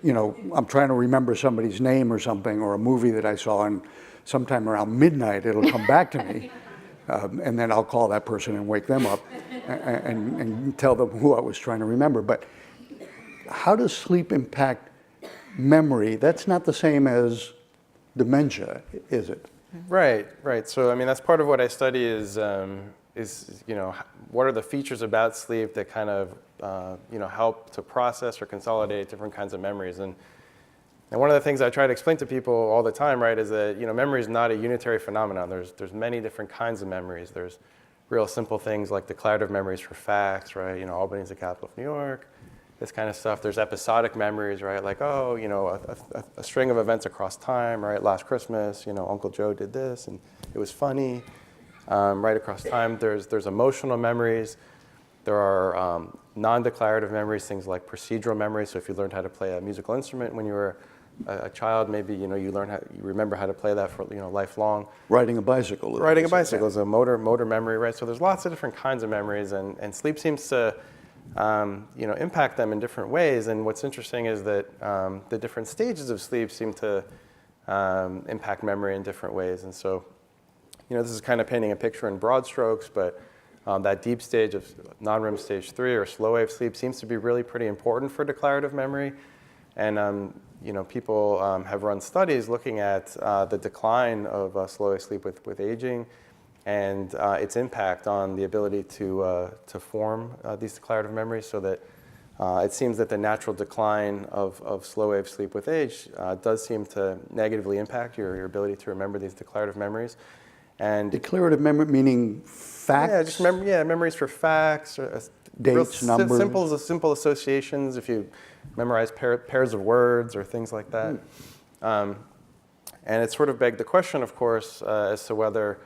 you know, I'm trying to remember somebody's name or something, or a movie that I saw, and sometime around midnight it'll come back to me, and then I'll call that person and wake them up and tell them who I was trying to remember. But how does sleep impact memory? That's not the same as dementia, is it? Right, right. So I mean, that's part of what I study is you know, what are the features about sleep that kind of you know, help to process or consolidate different kinds of memories. And one of the things I try to explain to people all the time, right, is that, you know, memory is not a unitary phenomenon. There's many different kinds of memories. There's real simple things like declarative memories for facts, right? You know, Albany's the capital of New York, this kind of stuff. There's episodic memories, right? Like, oh, you know, a string of events across time, right? Last Christmas, you know, Uncle Joe did this and it was funny. Right across time, there's emotional memories. There are non-declarative memories, things like procedural memories. So if you learned how to play a musical instrument when you were a child, maybe, you know, you remember how to play that for, you know, lifelong. Riding a bicycle. Riding a bicycle is a motor memory, right? So there's lots of different kinds of memories, and sleep seems to you know, impact them in different ways. And what's interesting is that the different stages of sleep seem to impact memory in different ways. And so, you know, this is kind of painting a picture in broad strokes, but that deep stage of non-REM stage 3 or slow wave sleep seems to be really pretty important for declarative memory. And you know, people have run studies looking at the decline of slow wave sleep with aging, and its impact on the ability to form these declarative memories. So that it seems that the natural decline of slow wave sleep with age does seem to negatively impact your ability to remember these declarative memories. And Declarative memory meaning facts? Yeah, just memories for facts, or dates, numbers. Simple associations. If you memorize pairs of words or things like that, and it sort of begged the question, of course, as to whether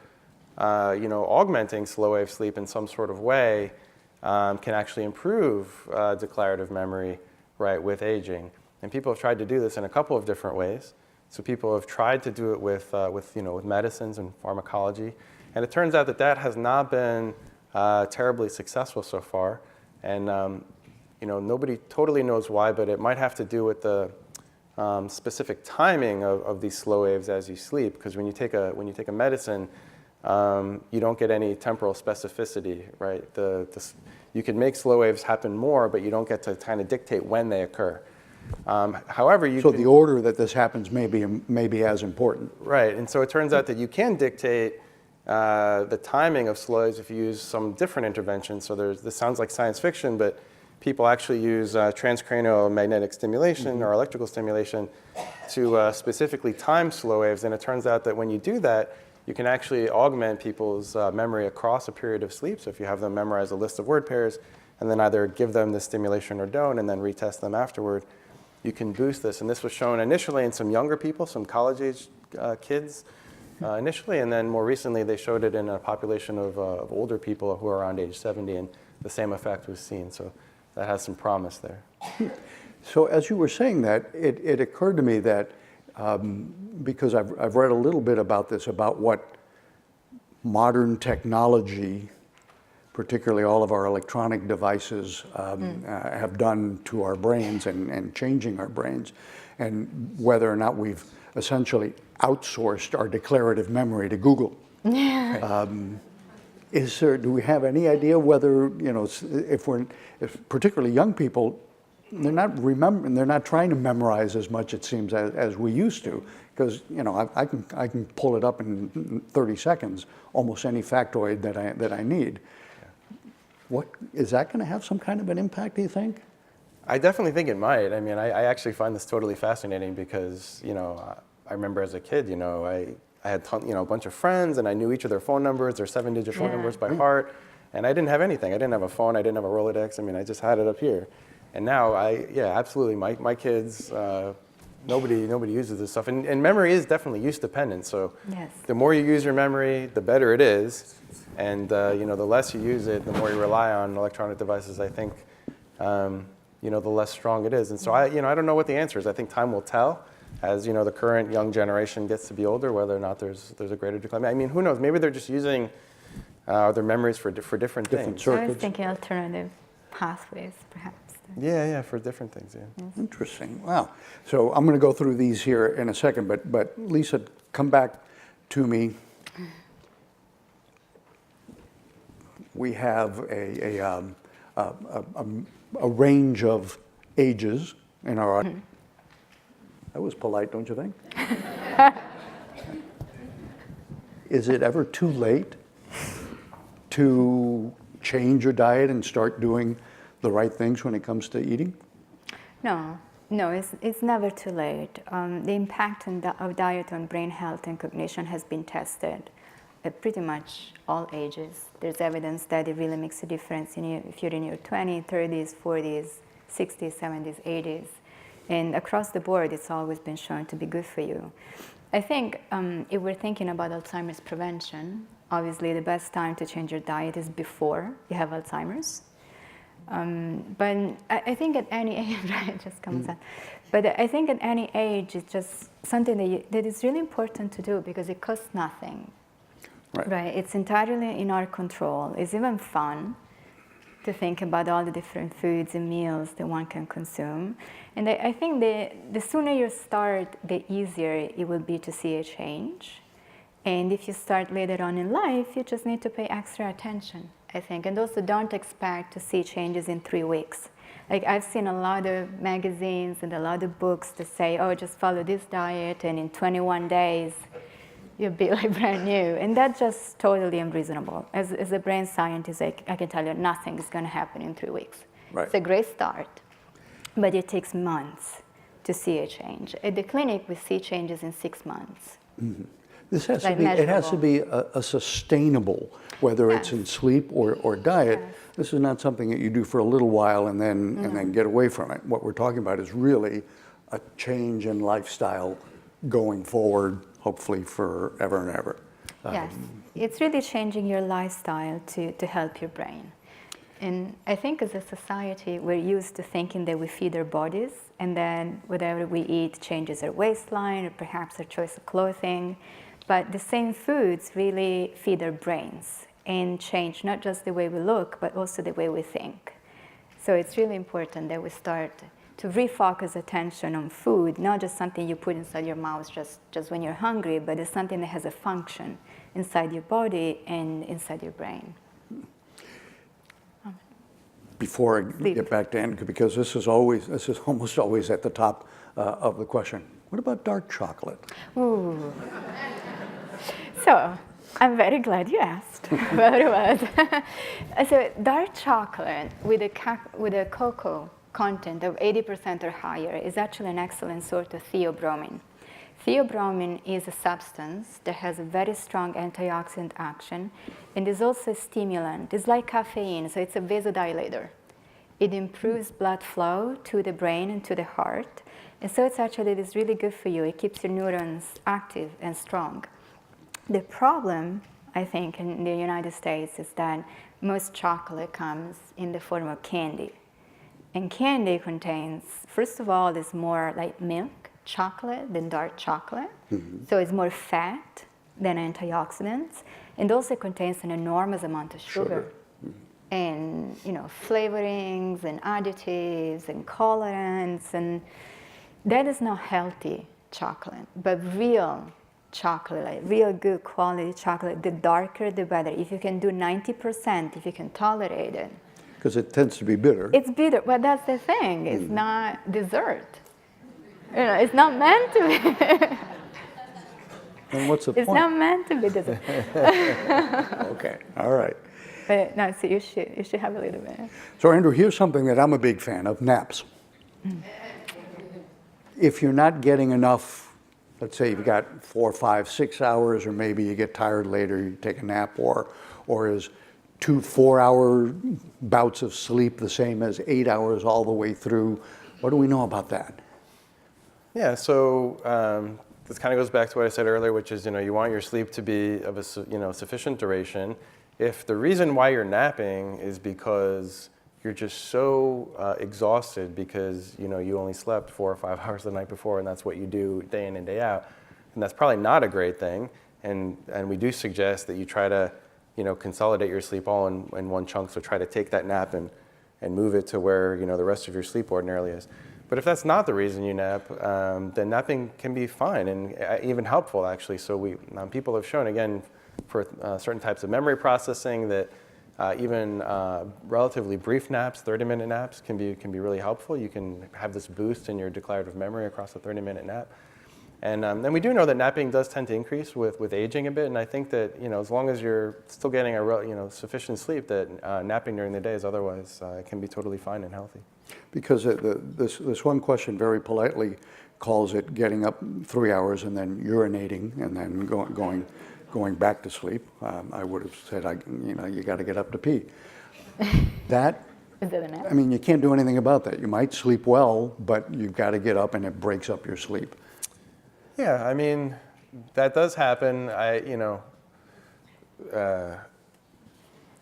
you know, augmenting slow wave sleep in some sort of way can actually improve declarative memory, right, with aging. And people have tried to do this in a couple of different ways. So people have tried to do it with you know, with medicines and pharmacology, and it turns out that has not been terribly successful so far. And you know, nobody totally knows why, but it might have to do with the specific timing of these slow waves as you sleep. Because when you take a medicine, you don't get any temporal specificity, right? You can make slow waves happen more, but you don't get to kind of dictate when they occur. However, the order that this happens may be as important. Right, and so it turns out that you can dictate the timing of slow waves if you use some different interventions. So this sounds like science fiction, but people actually use transcranial magnetic stimulation or electrical stimulation to specifically time slow waves. And it turns out that when you do that, you can actually augment people's memory across a period of sleep. So if you have them memorize a list of word pairs and then either give them the stimulation or don't and then retest them afterward, you can boost this. And this was shown initially in some younger people, some college-age kids initially, and then more recently they showed it in a population of older people who are around age 70, and the same effect was seen. So that has some promise there. So as you were saying that, it occurred to me that, because I've read a little bit about this, about what modern technology, particularly all of our electronic devices, have done to our brains and changing our brains, and whether or not we've essentially outsourced our declarative memory to Google. Do we have any idea whether, if particularly young people, they're not trying to memorize as much, it seems, as we used to, because I can pull it up in 30 seconds, almost any factoid that I need. What is that going to have some kind of an impact, do you think? I definitely think it might. I mean, I actually find this totally fascinating because, I remember as a kid, I had a bunch of friends and I knew each of their phone numbers, their 7-digit phone numbers by heart, and I didn't have anything. I didn't have a phone, I didn't have a Rolodex. I mean, I just had it up here. And now absolutely, my kids, nobody uses this stuff. And memory is definitely use dependent. So the more you use your memory, the better it is. And the less you use it, the more you rely on electronic devices, I think, the less strong it is. And so I don't know what the answer is. I think time will tell as, the current young generation gets to be older, whether or not there's a greater decline. I mean, who knows? Maybe they're just using their memories for different things. So I was thinking alternative pathways, perhaps. Yeah, for different things, yeah. Interesting. Wow. So I'm going to go through these here in a second, but Lisa, come back to me. We have a range of ages in our audience. That was polite, don't you think? Is it ever too late to change your diet and start doing the right things when it comes to eating? No, it's never too late. The impact of diet on brain health and cognition has been tested at pretty much all ages. There's evidence that it really makes a difference if you're in your 20s, 30s, 40s, 60s, 70s, 80s. And across the board, it's always been shown to be good for you. I think if we're thinking about Alzheimer's prevention, obviously the best time to change your diet is before you have Alzheimer's. But I think at any age, right, it just comes out. But I think at any age, it's just something that is really important to do because it costs nothing. Right. It's entirely in our control. It's even fun to think about all the different foods and meals that one can consume. And I think the sooner you start, the easier it will be to see a change. And if you start later on in life, you just need to pay extra attention, I think. And also don't expect to see changes in 3 weeks. Like I've seen a lot of magazines and a lot of books that say, oh, just follow this diet and in 21 days, you'll be like brand new. And that's just totally unreasonable. As a brain scientist, I can tell you nothing is going to happen in 3 weeks. Right. It's a great start, but it takes months to see a change. At the clinic, we see changes in 6 months. Mm-hmm. It has to be a sustainable, whether it's in sleep or diet. Yes. This is not something that you do for a little while and then get away from it. What we're talking about is really a change in lifestyle going forward, hopefully forever and ever. Yes, it's really changing your lifestyle to help your brain. And I think as a society, we're used to thinking that we feed our bodies and then whatever we eat changes our waistline or perhaps our choice of clothing. But the same foods really feed our brains and change not just the way we look, but also the way we think. So it's really important that we start to refocus attention on food, not just something you put inside your mouth just when you're hungry, but it's something that has a function inside your body and inside your brain. Before I get back to Annika, because this is almost always at the top of the question. What about dark chocolate? Ooh. So I'm very glad you asked what it was. So dark chocolate with a cocoa content of 80% or higher is actually an excellent source of theobromine. Theobromine is a substance that has a very strong antioxidant action and is also a stimulant. It's like caffeine, so it's a vasodilator. It improves blood flow to the brain and to the heart. And so it's really good for you. It keeps your neurons active and strong. The problem, I think, in the United States is that most chocolate comes in the form of candy. And candy contains, first of all, it's more like milk chocolate than dark chocolate. Mm-hmm. So it's more fat than antioxidants. And also contains an enormous amount of sugar. Mm-hmm. And flavorings and additives and colorants, and that is not healthy chocolate. But real chocolate, like real good quality chocolate, the darker the better. If you can do 90%, if you can tolerate it. Because it tends to be bitter. It's bitter, but that's the thing. It's not dessert. It's not meant to be. And what's the point? It's not meant to be dessert. Okay, all right. But no, so you should have a little bit. So Andrew, here's something that I'm a big fan of, naps. If you're not getting enough, let's say you've got 4, 5, 6 hours, or maybe you get tired later, you take a nap, or is 2 4-hour bouts of sleep the same as 8 hours all the way through? What do we know about that? Yeah, so this kind of goes back to what I said earlier, which is you want your sleep to be of a sufficient duration. If the reason why you're napping is because you're just so exhausted because you only slept 4 or 5 hours the night before, and that's what you do day in and day out, and that's probably not a great thing. And we do suggest that you try to consolidate your sleep all in one chunk. So try to take that nap and move it to where the rest of your sleep ordinarily is. But if that's not the reason you nap, then napping can be fine and even helpful actually. So people have shown again for certain types of memory processing that even relatively brief naps, 30-minute naps, can be really helpful. You can have this boost in your declarative memory across a 30-minute nap. And then we do know that napping does tend to increase with aging a bit. And I think that as long as you're still getting a sufficient sleep, that napping during the day is otherwise can be totally fine and healthy. Because this one question very politely calls it getting up 3 hours and then urinating and then going back to sleep. I would have said, you got to get up to pee. That, Is that a nap? I mean, you can't do anything about that. You might sleep well, but you've got to get up and it breaks up your sleep. Yeah, I mean, that does happen.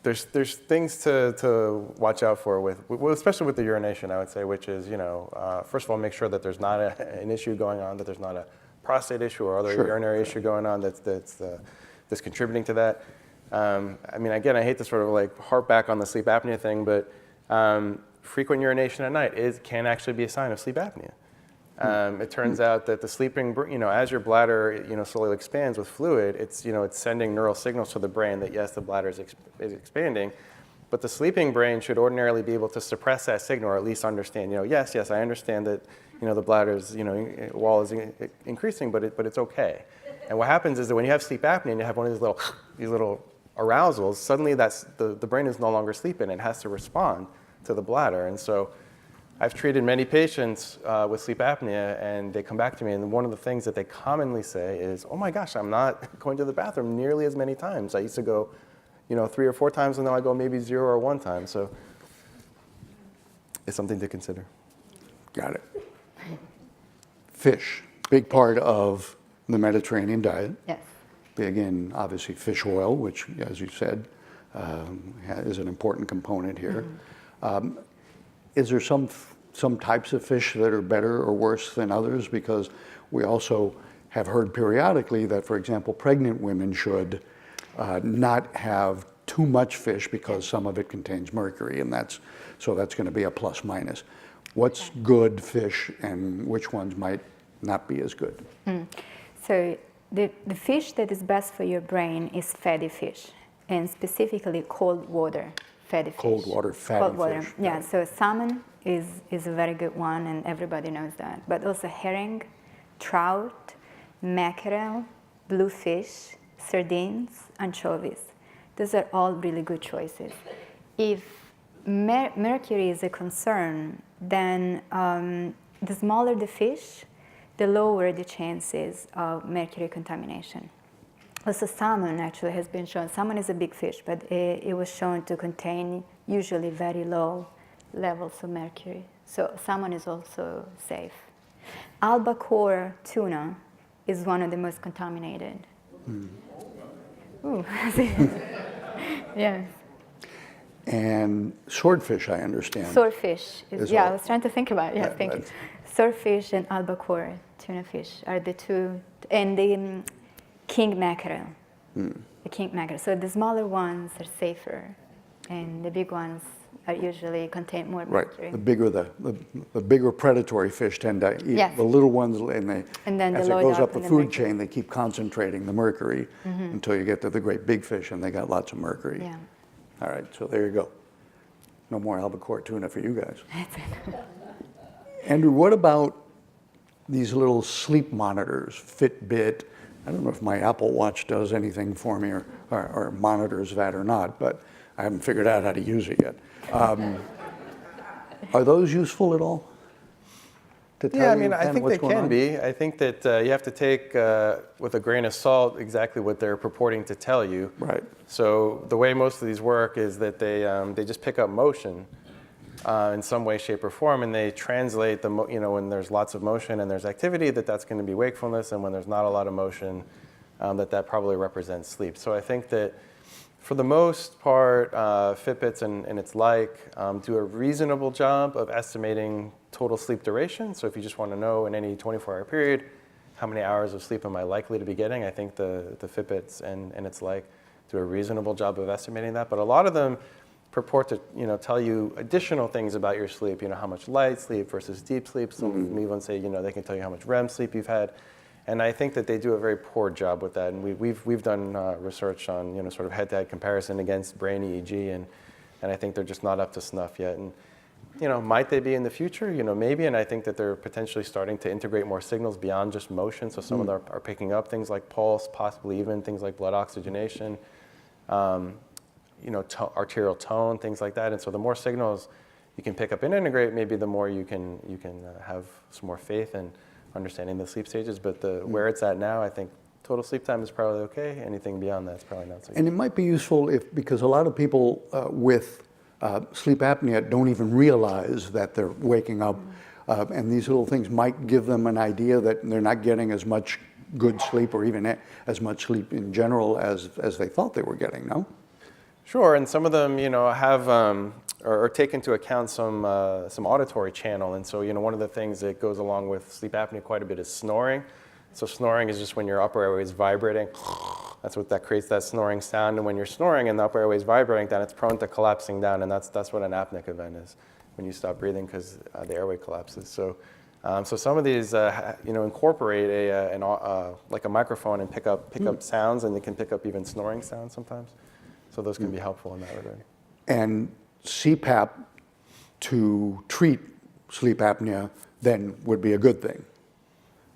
There's things to watch out for especially with the urination, I would say, which is, first of all, make sure that there's not an issue going on, that there's not a prostate issue or other urinary issue going on that's contributing to that. I mean, again, I hate to sort of harp back on the sleep apnea thing, but frequent urination at night can actually be a sign of sleep apnea. It turns out that the sleeping, as your bladder, slowly expands with fluid, it's sending neural signals to the brain that yes, the bladder is expanding, but the sleeping brain should ordinarily be able to suppress that signal or at least understand, yes, I understand that, the bladder's, wall is increasing, but it's okay. And what happens is that when you have sleep apnea and you have one of these little arousals, suddenly the brain is no longer sleeping and has to respond to the bladder, and so. I've treated many patients with sleep apnea, and they come back to me, and one of the things that they commonly say is, oh my gosh, I'm not going to the bathroom nearly as many times. I used to go, 3 or 4 times, and now I go maybe 0 or 1 time. So it's something to consider. Got it. Fish, big part of the Mediterranean diet. Yes. Big in, obviously, fish oil, which, as you said, is an important component here. Mm-hmm. Is there some types of fish that are better or worse than others? Because we also have heard periodically that, for example, pregnant women should not have too much fish because some of it contains mercury, and that's going to be a plus minus. What's good fish and which ones might not be as good? So the fish that is best for your brain is fatty fish, and specifically cold water. Fatty fish. Cold water, fatty fish. Yeah, so salmon is a very good one, and everybody knows that. But also herring, trout, mackerel, bluefish, sardines, anchovies. Those are all really good choices. If mercury is a concern, then the smaller the fish, the lower the chances of mercury contamination. Also, salmon actually has been shown. Salmon is a big fish, but it was shown to contain usually very low levels of mercury. So salmon is also safe. Albacore tuna is one of the most contaminated. Ooh. Yes. And swordfish, I understand. Swordfish is, Is yeah, all- I was trying to think about it. Yeah, Yeah, thank you. that's- Swordfish and albacore tuna fish are the two, and the king mackerel. The king mackerel. So the smaller ones are safer, and the big ones are usually contain more mercury. Right. The bigger predatory fish tend to eat Yes. the little ones, and they, And then as they it load goes up up the on the food mercury. chain, they keep concentrating the mercury until you get to the great big fish, and they got lots of mercury. Yeah. All right, so there you go. No more albacore tuna for you guys. Andrew, what about these little sleep monitors, Fitbit? I don't know if my Apple Watch does anything for me or monitors that or not, but I haven't figured out how to use it yet. Are those useful at all? To tell Yeah, I you mean, I kind of think what's they going can on? be. I think that you have to take with a grain of salt exactly what they're purporting to tell you. Right. So the way most of these work is that they just pick up motion in some way, shape, or form, and they translate when there's lots of motion and there's activity, that's going to be wakefulness, and when there's not a lot of motion, that probably represents sleep. So I think that for the most part, Fitbits and its like do a reasonable job of estimating total sleep duration. So if you just want to know in any 24-hour period, how many hours of sleep am I likely to be getting, I think the Fitbits and its like do a reasonable job of estimating that. But a lot of them purport to tell you additional things about your sleep, how much light sleep versus deep sleep. Some even say they can tell you how much REM sleep you've had. And I think that they do a very poor job with that. And we've done research on sort of head-to-head comparison against brain EEG, and I think they're just not up to snuff yet. And might they be in the future? Maybe. And I think that they're potentially starting to integrate more signals beyond just motion. So some of them are picking up things like pulse, possibly even things like blood oxygenation, arterial tone, things like that. And so the more signals you can pick up and integrate, maybe the more you can have some more faith in understanding the sleep stages. But where it's at now, I think total sleep time is probably okay. Anything beyond that's probably not so good. And it might be useful because a lot of people with sleep apnea don't even realize that they're waking up, and these little things might give them an idea that they're not getting as much good sleep or even as much sleep in general as they thought they were getting, no? Sure, and some of them, have or take into account some auditory channel. And so, one of the things that goes along with sleep apnea quite a bit is snoring. So snoring is just when your upper airway is vibrating. That's what creates that snoring sound. And when you're snoring and the upper airway is vibrating, then it's prone to collapsing down. And that's what an apneic event is, when you stop breathing because the airway collapses. So, so some of these, incorporate like a microphone and pick up sounds, and they can pick up even snoring sounds sometimes. So those can be helpful in that regard. And CPAP to treat sleep apnea then would be a good thing.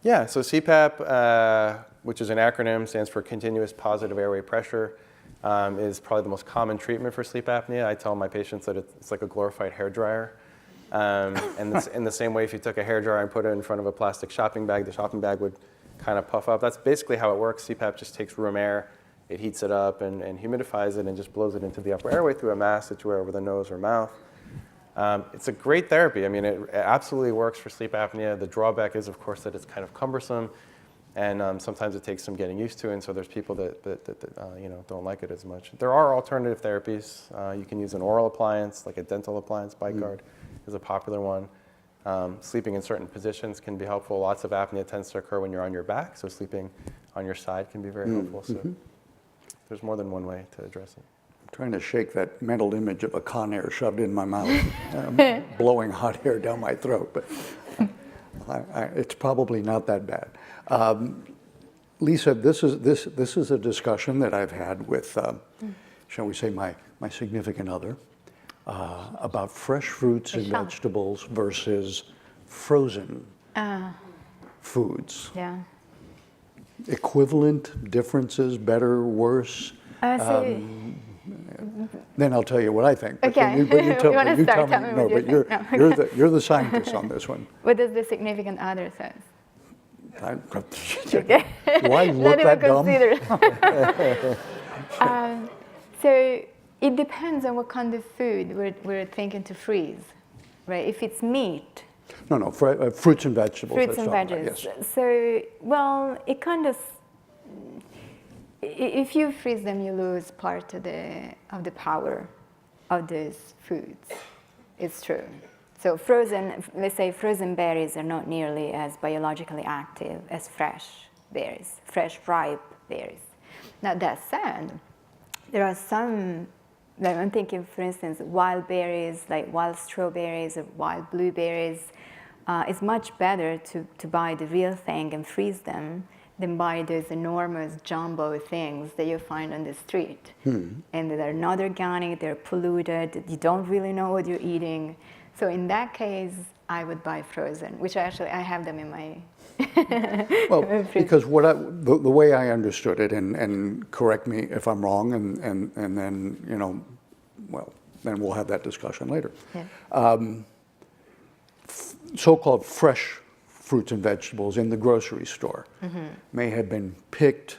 Yeah, so CPAP, which is an acronym, stands for Continuous Positive Airway Pressure, is probably the most common treatment for sleep apnea. I tell my patients that it's like a glorified hairdryer. And it's in the same way, if you took a hairdryer and put it in front of a plastic shopping bag, the shopping bag would kind of puff up. That's basically how it works. CPAP just takes room air, it heats it up and humidifies it and just blows it into the upper airway through a mask that you wear over the nose or mouth. It's a great therapy. I mean, it absolutely works for sleep apnea. The drawback is, of course, that it's kind of cumbersome, and sometimes it takes some getting used to. And so there's people that don't like it as much. There are alternative therapies. You can use an oral appliance, like a dental appliance. Bicarb is a popular one. Sleeping in certain positions can be helpful. Lots of apnea tends to occur when you're on your back, so sleeping on your side can be very helpful. So there's more than one way to address it. I'm trying to shake that mental image of a Con Air shoved in my mouth, blowing hot air down my throat, but it's probably not that bad. Lisa, this is a discussion that I've had with, shall we say, my significant other, about fresh fruits and vegetables versus frozen foods. Yeah. equivalent, differences, better, worse? So Then I'll tell you what I think. Okay. You tell, You wanna you start? tell Tell me no, what you but think. No. you're the scientist on this one. what does the significant other say? Do I look Not even that dumb? consider. So it depends on what kind of food we're thinking to freeze, right? If it's meat, No, fruits and vegetables. fruits and that's talking veggies. about, yes. So, well, it kind of, if you freeze them, you lose part of the power of those foods. It's true. So frozen, let's say frozen berries are not nearly as biologically active as fresh berries, fresh ripe berries. Now that said, there are some, like I'm thinking, for instance, wild berries, like wild strawberries or wild blueberries. It's much better to buy the real thing and freeze them than buy those enormous jumbo things that you find on the street. And they're not organic, they're polluted, you don't really know what you're eating. So in that case, I would buy frozen, which I have them in my Well, because the way I understood it, and correct me if I'm wrong, and then, well, then we'll have that discussion later. Yeah. So-called fresh fruits and vegetables in the grocery store may have been picked,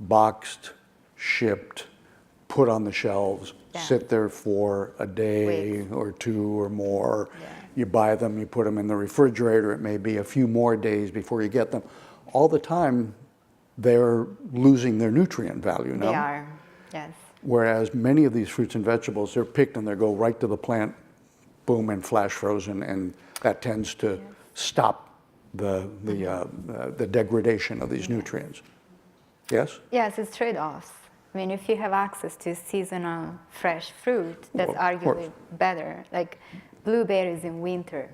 boxed, shipped, put on the shelves, sit there for a day or two or more. Yeah. You buy them, you put them in the refrigerator. It may be a few more days before you get them. All the time, they're losing their nutrient value, no? They are, yes. Whereas many of these fruits and vegetables, they're picked and they go right to the plant, boom, and flash frozen, and that tends to stop the degradation of these nutrients. Yes? Yes, it's trade-offs. I mean, if you have access to seasonal fresh fruit, that's Well, of arguably course. better. Like blueberries in winter.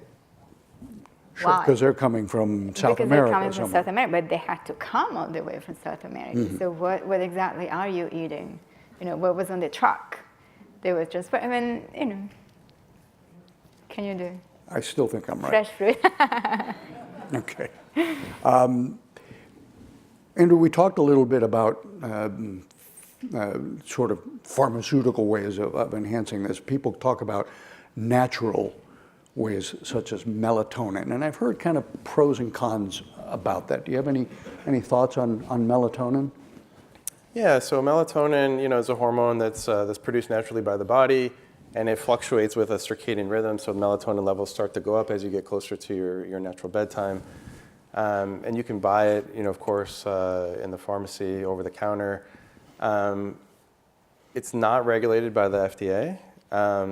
Sure, Why? because they're coming from South because America they're coming from somewhere. South America, but they had to come all the way from South America. So what exactly are you eating? What was on the truck? There was just, I mean, can you do I still think I'm right. fresh fruit? Okay. Andrew, we talked a little bit about sort of pharmaceutical ways of enhancing this. People talk about natural ways such as melatonin, and I've heard kind of pros and cons about that. Do you have any thoughts on melatonin? Yeah, so melatonin, is a hormone that's produced naturally by the body, and it fluctuates with a circadian rhythm. So melatonin levels start to go up as you get closer to your natural bedtime, and you can buy it, of course, in the pharmacy over the counter. It's not regulated by the FDA.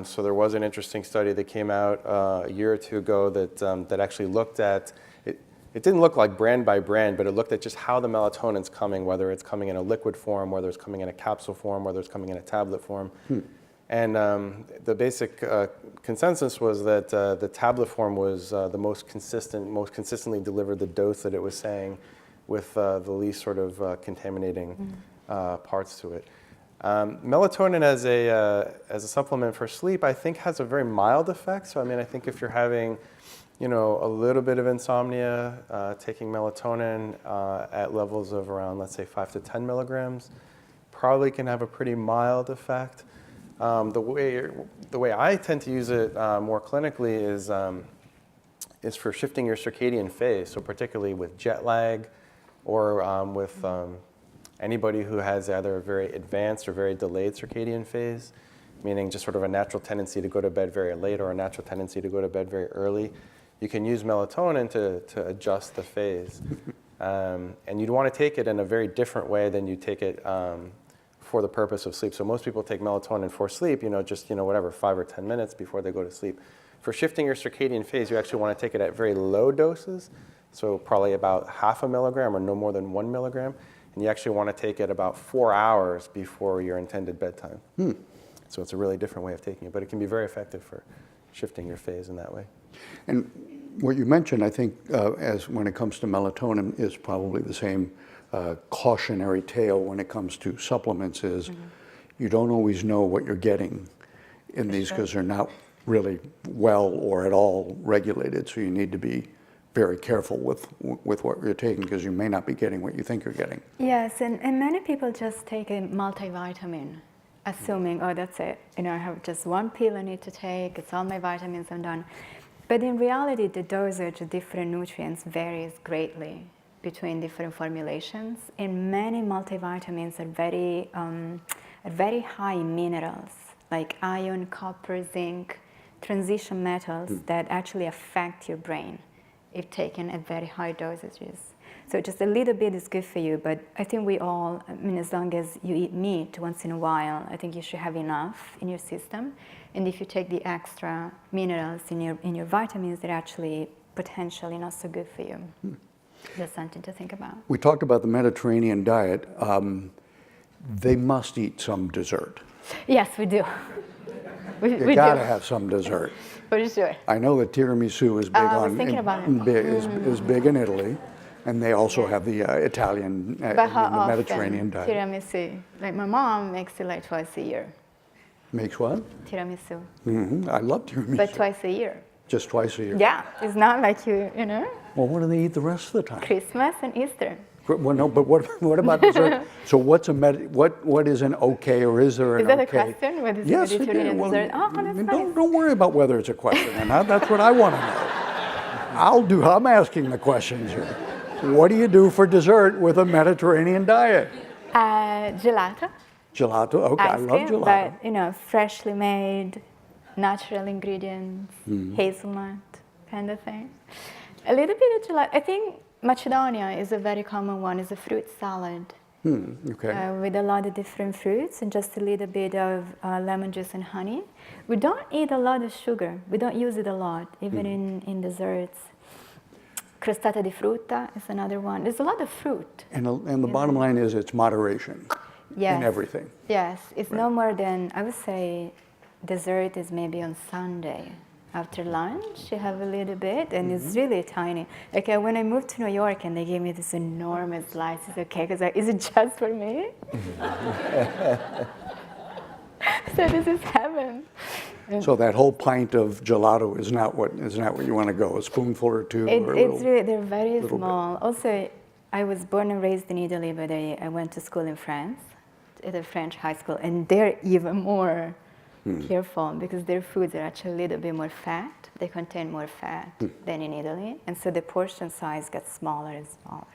So there was an interesting study that came out a year or two ago that actually looked at it. It didn't look like brand by brand, but it looked at just how the melatonin's coming, whether it's coming in a liquid form, whether it's coming in a capsule form, whether it's coming in a tablet form. And the basic consensus was that the tablet form was the most consistently delivered the dose that it was saying, with the least sort of contaminating parts to it. Melatonin as a supplement for sleep, I think, has a very mild effect. So I think if you're having, a little bit of insomnia, taking melatonin at levels of around, let's say, 5 to 10 milligrams, probably can have a pretty mild effect. The way I tend to use it more clinically is for shifting your circadian phase. So particularly with jet lag, or with anybody who has either a very advanced or very delayed circadian phase, meaning just sort of a natural tendency to go to bed very late or a natural tendency to go to bed very early, you can use melatonin to adjust the phase. And you'd want to take it in a very different way than you take it for the purpose of sleep. So most people take melatonin for sleep, just, whatever, 5 or 10 minutes before they go to sleep. For shifting your circadian phase, you actually want to take it at very low doses, so probably about 0.5 milligram or no more than 1 milligram. And you actually want to take it about 4 hours before your intended bedtime. So it's a really different way of taking it, but it can be very effective for shifting your phase in that way. And what you mentioned, I think, as when it comes to melatonin, is probably the same cautionary tale when it comes to supplements, is you don't always know what you're getting in these, because they're not really well or at all regulated. So you need to be very careful with what you're taking because you may not be getting what you think you're getting. Yes, and many people just take a multivitamin, assuming, oh, that's it. You know, I have just one pill I need to take, it's all my vitamins, I'm done. But in reality, the dosage of different nutrients varies greatly between different formulations, and many multivitamins are very high in minerals, like iron, copper, zinc, transition metals that actually affect your brain if taken at very high dosages. So just a little bit is good for you, but I think we all, I mean, as long as you eat meat once in a while, I think you should have enough in your system. And if you take the extra minerals in your vitamins, they're actually potentially not so good for you. That's something to think about. We talked about the Mediterranean diet. They must eat some dessert. Yes, we do. You gotta have some dessert. For sure. I know that tiramisu is big I was thinking about it. is big in Italy, and they also have the Italian But how the often Mediterranean diet. tiramisu? Like my mom makes it like twice a year. Makes what? Tiramisu. I love tiramisu. But twice a year. Just twice a year. Yeah, it's not like you know, Well, what do they eat the rest of the time? Christmas and Easter. Well, no, but what about dessert? So what is an okay, or is there an okay? Is that a question? What is Yes, Mediterranean well, dessert? Oh, that's nice. don't worry about whether it's a question or not. That's what I want to know. I'm asking the questions here. What do you do for dessert with a Mediterranean diet? Gelato. Gelato, okay, I Ice love cream, gelato. but you know, freshly made, natural ingredients, hazelnut kind of thing. A little bit of gelato. I think Macedonia is a very common one. It's a fruit salad Okay. with a lot of different fruits and just a little bit of lemon juice and honey. We don't eat a lot of sugar. We don't use it a lot, even in desserts. Crostata di frutta is another one. There's a lot of fruit. And the bottom line is it's moderation in everything. Yes, it's no more than, I would say, dessert is maybe on Sunday. After lunch, you have a little bit, and it's really tiny. Like when I moved to New York and they gave me this enormous slice, it's okay, because is it just for me? So this is heaven. So that whole pint of gelato is not what you want to go. A spoonful or two. They're very small. Also, I was born and raised in Italy, but I went to school in France, at a French high school, and they're even more careful because their foods are actually a little bit more fat. They contain more fat than in Italy, and so the portion size gets smaller and smaller.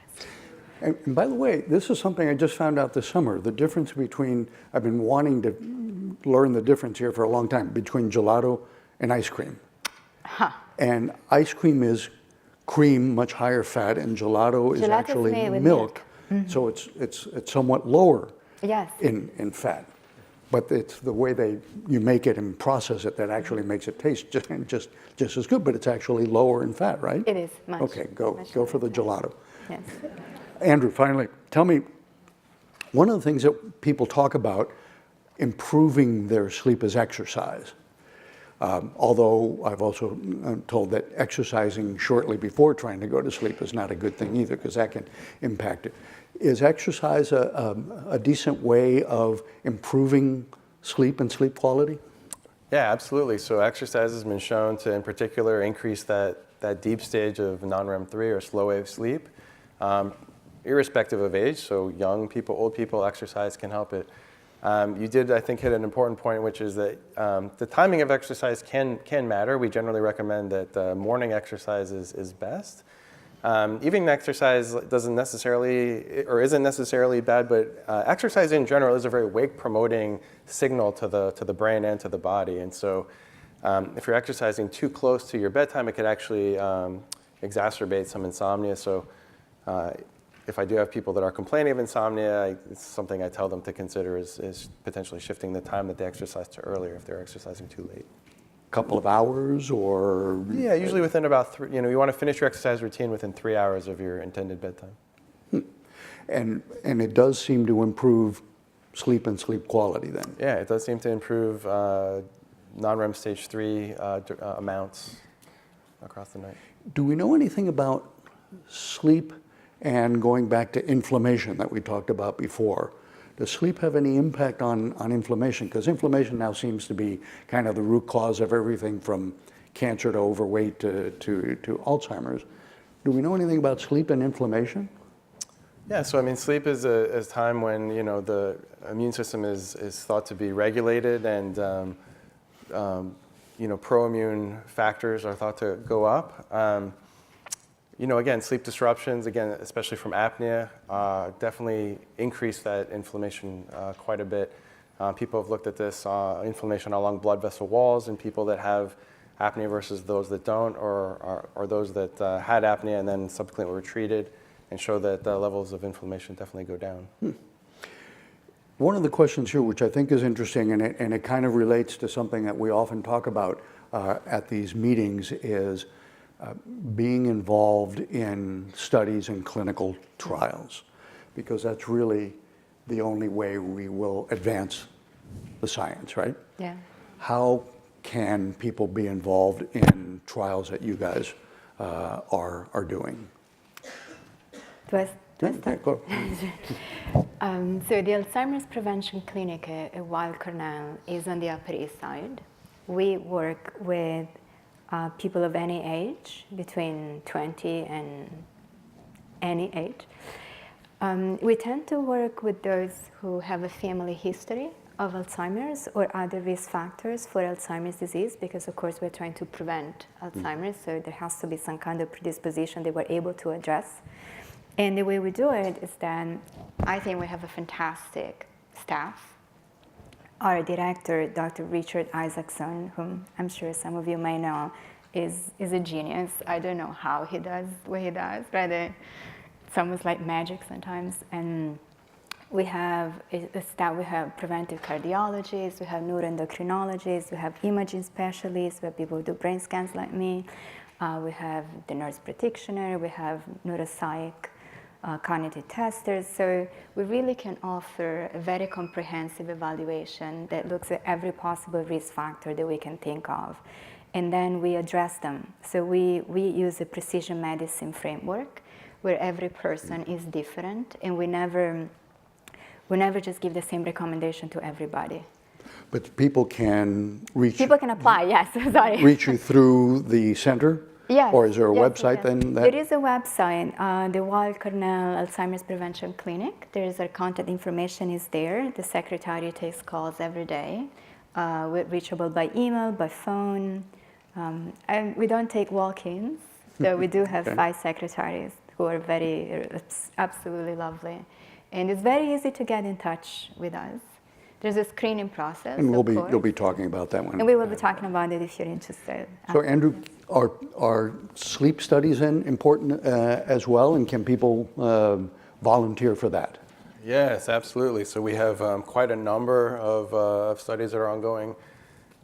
And by the way, this is something I just found out this summer. The difference between, I've been wanting to learn the difference here for a long time, between gelato and ice cream. And ice cream is cream, much higher fat, and gelato is actually made with milk. So it's somewhat lower Yes. in fat. But it's the way you make it and process it that actually makes it taste just as good, but it's actually lower in fat, right? It is much. Okay, go for the gelato. Yes. Andrew, finally, tell me, one of the things that people talk about improving their sleep is exercise. Although I've also told that exercising shortly before trying to go to sleep is not a good thing either, because that can impact it. Is exercise a decent way of improving sleep and sleep quality? Yeah, absolutely. So exercise has been shown to, in particular, increase that deep stage of non-REM 3 or slow wave sleep, irrespective of age. So young people, old people, exercise can help it. You did, I think, hit an important point, which is that the timing of exercise can matter. We generally recommend that morning exercise is best. Evening exercise isn't necessarily bad, but exercise in general is a very wake-promoting signal to the brain and to the body. And so if you're exercising too close to your bedtime, it could actually exacerbate some insomnia. So if I do have people that are complaining of insomnia, it's something I tell them to consider is potentially shifting the time that they exercise to earlier if they're exercising too late. Couple of hours, or? Yeah, usually within about three. You want to finish your exercise routine within 3 hours of your intended bedtime. And it does seem to improve sleep and sleep quality then. Yeah, it does seem to improve non-REM stage 3 amounts across the night. Do we know anything about sleep and going back to inflammation that we talked about before? Does sleep have any impact on inflammation? Because inflammation now seems to be kind of the root cause of everything from cancer to overweight to Alzheimer's. Do we know anything about sleep and inflammation? Yeah, so I mean, sleep is a time when, the immune system is thought to be regulated, and pro-immune factors are thought to go up. Again, sleep disruptions, especially from apnea, definitely increase that inflammation quite a bit. People have looked at this inflammation along blood vessel walls in people that have apnea versus those that don't, or those that had apnea and then subsequently were treated, and show that the levels of inflammation definitely go down. One of the questions here, which I think is interesting, and it kind of relates to something that we often talk about at these meetings, is being involved in studies and clinical trials, because that's really the only way we will advance the science, right? Yeah. How can people be involved in trials that you guys are doing? Do I start? Go. So the Alzheimer's Prevention Clinic at Weill Cornell is on the Upper East Side. We work with people of any age, between 20 and any age. We tend to work with those who have a family history of Alzheimer's or other risk factors for Alzheimer's disease, because of course we're trying to prevent Alzheimer's, so there has to be some kind of predisposition that we're able to address. And the way we do it is that I think we have a fantastic staff. Our director, Dr. Richard Isaacson, whom I'm sure some of you may know, is a genius. I don't know how he does what he does, right? It's almost like magic sometimes. And we have a staff, we have preventive cardiologists, we have neuroendocrinologists, we have imaging specialists, we have people who do brain scans like me, we have the nurse practitioner, we have neuropsych, cognitive testers. So we really can offer a very comprehensive evaluation that looks at every possible risk factor that we can think of. And then we address them. So we use a precision medicine framework where every person is different, and we never just give the same recommendation to everybody. But people can reach. People can apply, yes, sorry. Reach you through the center? Yes. Or is there a yes, website yes. then? There is a website, the Weill Cornell Alzheimer's Prevention Clinic. There is our contact information is there. The secretary takes calls every day. We're reachable by email, by phone. And we don't take walk-ins, so we do have 5 secretaries who are absolutely lovely. And it's very easy to get in touch with us. There's a screening process, And of you'll be talking about that one. And we will be talking about it if you're interested. So Andrew, are sleep studies then important as well, and can people volunteer for that? Yes, absolutely. So we have quite a number of studies that are ongoing.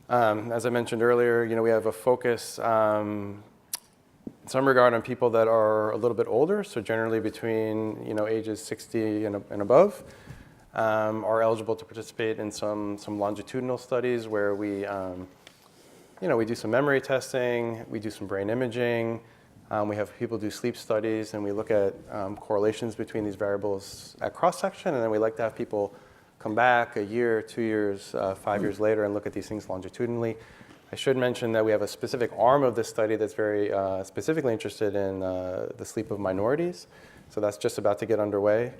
As I mentioned earlier, we have a focus in some regard on people that are a little bit older, so generally between ages 60 and above, are eligible to participate in some longitudinal studies where we we do some memory testing, we do some brain imaging, we have people do sleep studies, and we look at correlations between these variables at cross-section, and then we like to have people come back a year, 2 years, 5 years later and look at these things longitudinally. I should mention that we have a specific arm of this study that's very specifically interested in the sleep of minorities. So that's just about to get underway.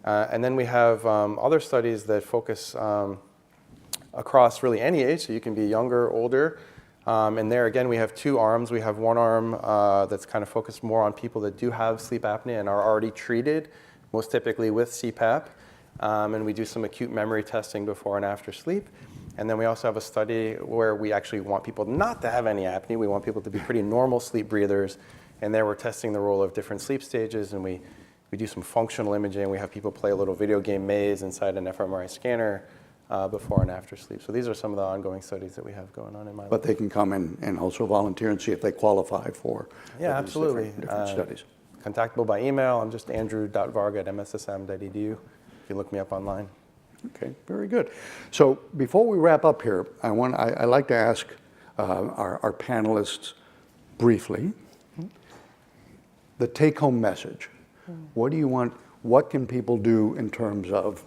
And then we have other studies that focus across really any age, so you can be younger, older. And there again, we have 2 arms. We have one arm that's kind of focused more on people that do have sleep apnea and are already treated, most typically with CPAP. And we do some acute memory testing before and after sleep. And then we also have a study where we actually want people not to have any apnea. We want people to be pretty normal sleep breathers. And there we're testing the role of different sleep stages, and we do some functional imaging. We have people play a little video game maze inside an fMRI scanner before and after sleep. So these are some of the ongoing studies that we have going on in my lab. But they can come and also volunteer and see if they qualify for Yeah, these absolutely. different studies. Contactable by email. I'm just andrew.varga@mssm.edu. You can look me up online. Okay, very good. So before we wrap up here, I like to ask our panelists briefly the take-home message. What do you want? What can people do in terms of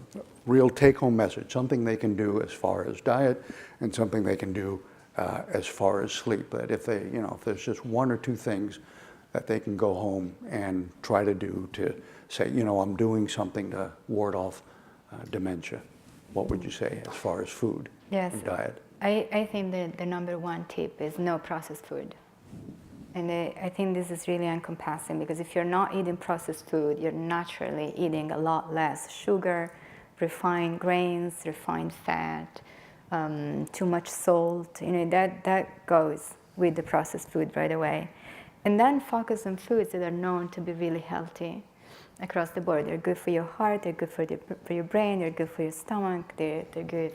real take-home message? Something they can do as far as diet, and something they can do as far as sleep. That if they, if there's just 1 or 2 things that they can go home and try to do to say, you know, I'm doing something to ward off dementia? What would you say as far as food Yes. and diet? I think that the number one tip is no processed food. And I think this is really encompassing, because if you're not eating processed food, you're naturally eating a lot less sugar, refined grains, refined fat, too much salt. You know, that goes with the processed food right away. And then focus on foods that are known to be really healthy across the board. They're good for your heart, they're good for your brain, they're good for your stomach, they're good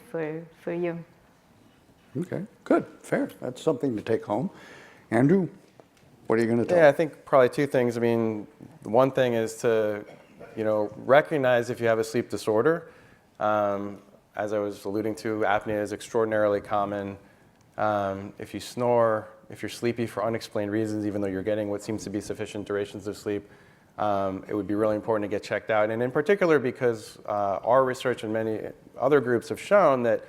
for you. Okay, good, fair. That's something to take home. Andrew, what are you going to tell? Yeah, I think probably two things. I mean, one thing is to, you know, recognize if you have a sleep disorder. As I was alluding to, apnea is extraordinarily common. If you snore, if you're sleepy for unexplained reasons, even though you're getting what seems to be sufficient durations of sleep, it would be really important to get checked out. And in particular, because our research and many other groups have shown that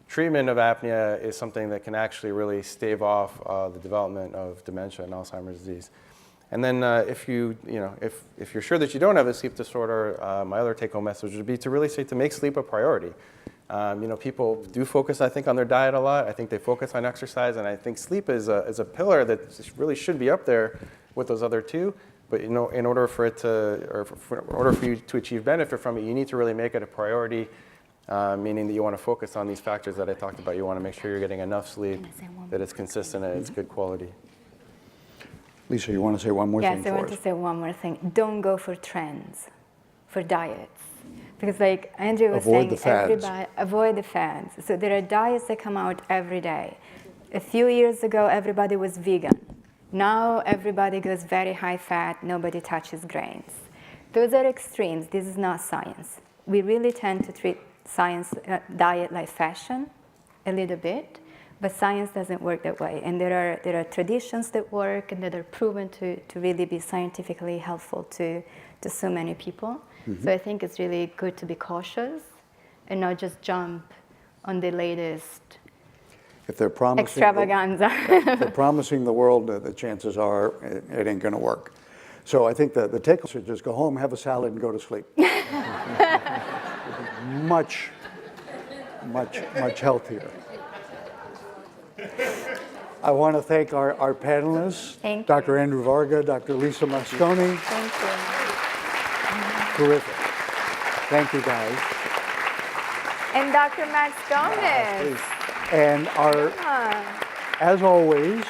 treatment of apnea is something that can actually really stave off the development of dementia and Alzheimer's disease. And then if you're sure that you don't have a sleep disorder, my other take-home message would be to really say to make sleep a priority. You know, people do focus, I think, on their diet a lot. I think they focus on exercise, and I think sleep is a pillar that really should be up there with those other two. But, you know, in order for you to achieve benefit from it, you need to really make it a priority. Meaning that you want to focus on these factors that I talked about. You want to make sure you're getting enough sleep, that it's consistent and it's good quality. Lisa, you want to say one more thing Yes, for I want us? to say one more thing. Don't go for trends, for diets. Because like Andrew was Avoid the saying, fads. avoid the fads. So there are diets that come out every day. A few years ago, everybody was vegan. Now everybody goes very high fat, nobody touches grains. Those are extremes. This is not science. We really tend to treat diet like fashion a little bit, but science doesn't work that way. And there are traditions that work and that are proven to really be scientifically helpful to so many people. Mm-hmm. So I think it's really good to be cautious and not just jump on the latest if they're promising extravaganza. If they're promising the world, the chances are it ain't going to work. So I think the take-home is just go home, have a salad, and go to sleep. Much healthier. I want to thank our panelists, Thank Dr. you. Andrew Varga, Dr. Lisa Mosconi. Thank you. Terrific. Thank you, guys. And Dr. Max Gomez. And as always,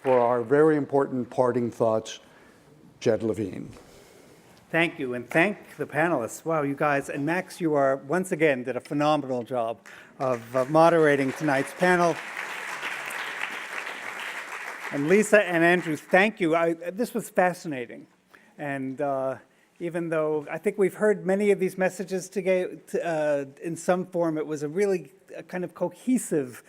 for our very important parting thoughts, Jed Levine. Thank you, and thank the panelists. Wow, you guys, and Max, you are once again did a phenomenal job of moderating tonight's panel. And Lisa and Andrew, thank you. This was fascinating, and even though I think we've heard many of these messages today in some form, it was a really kind of cohesive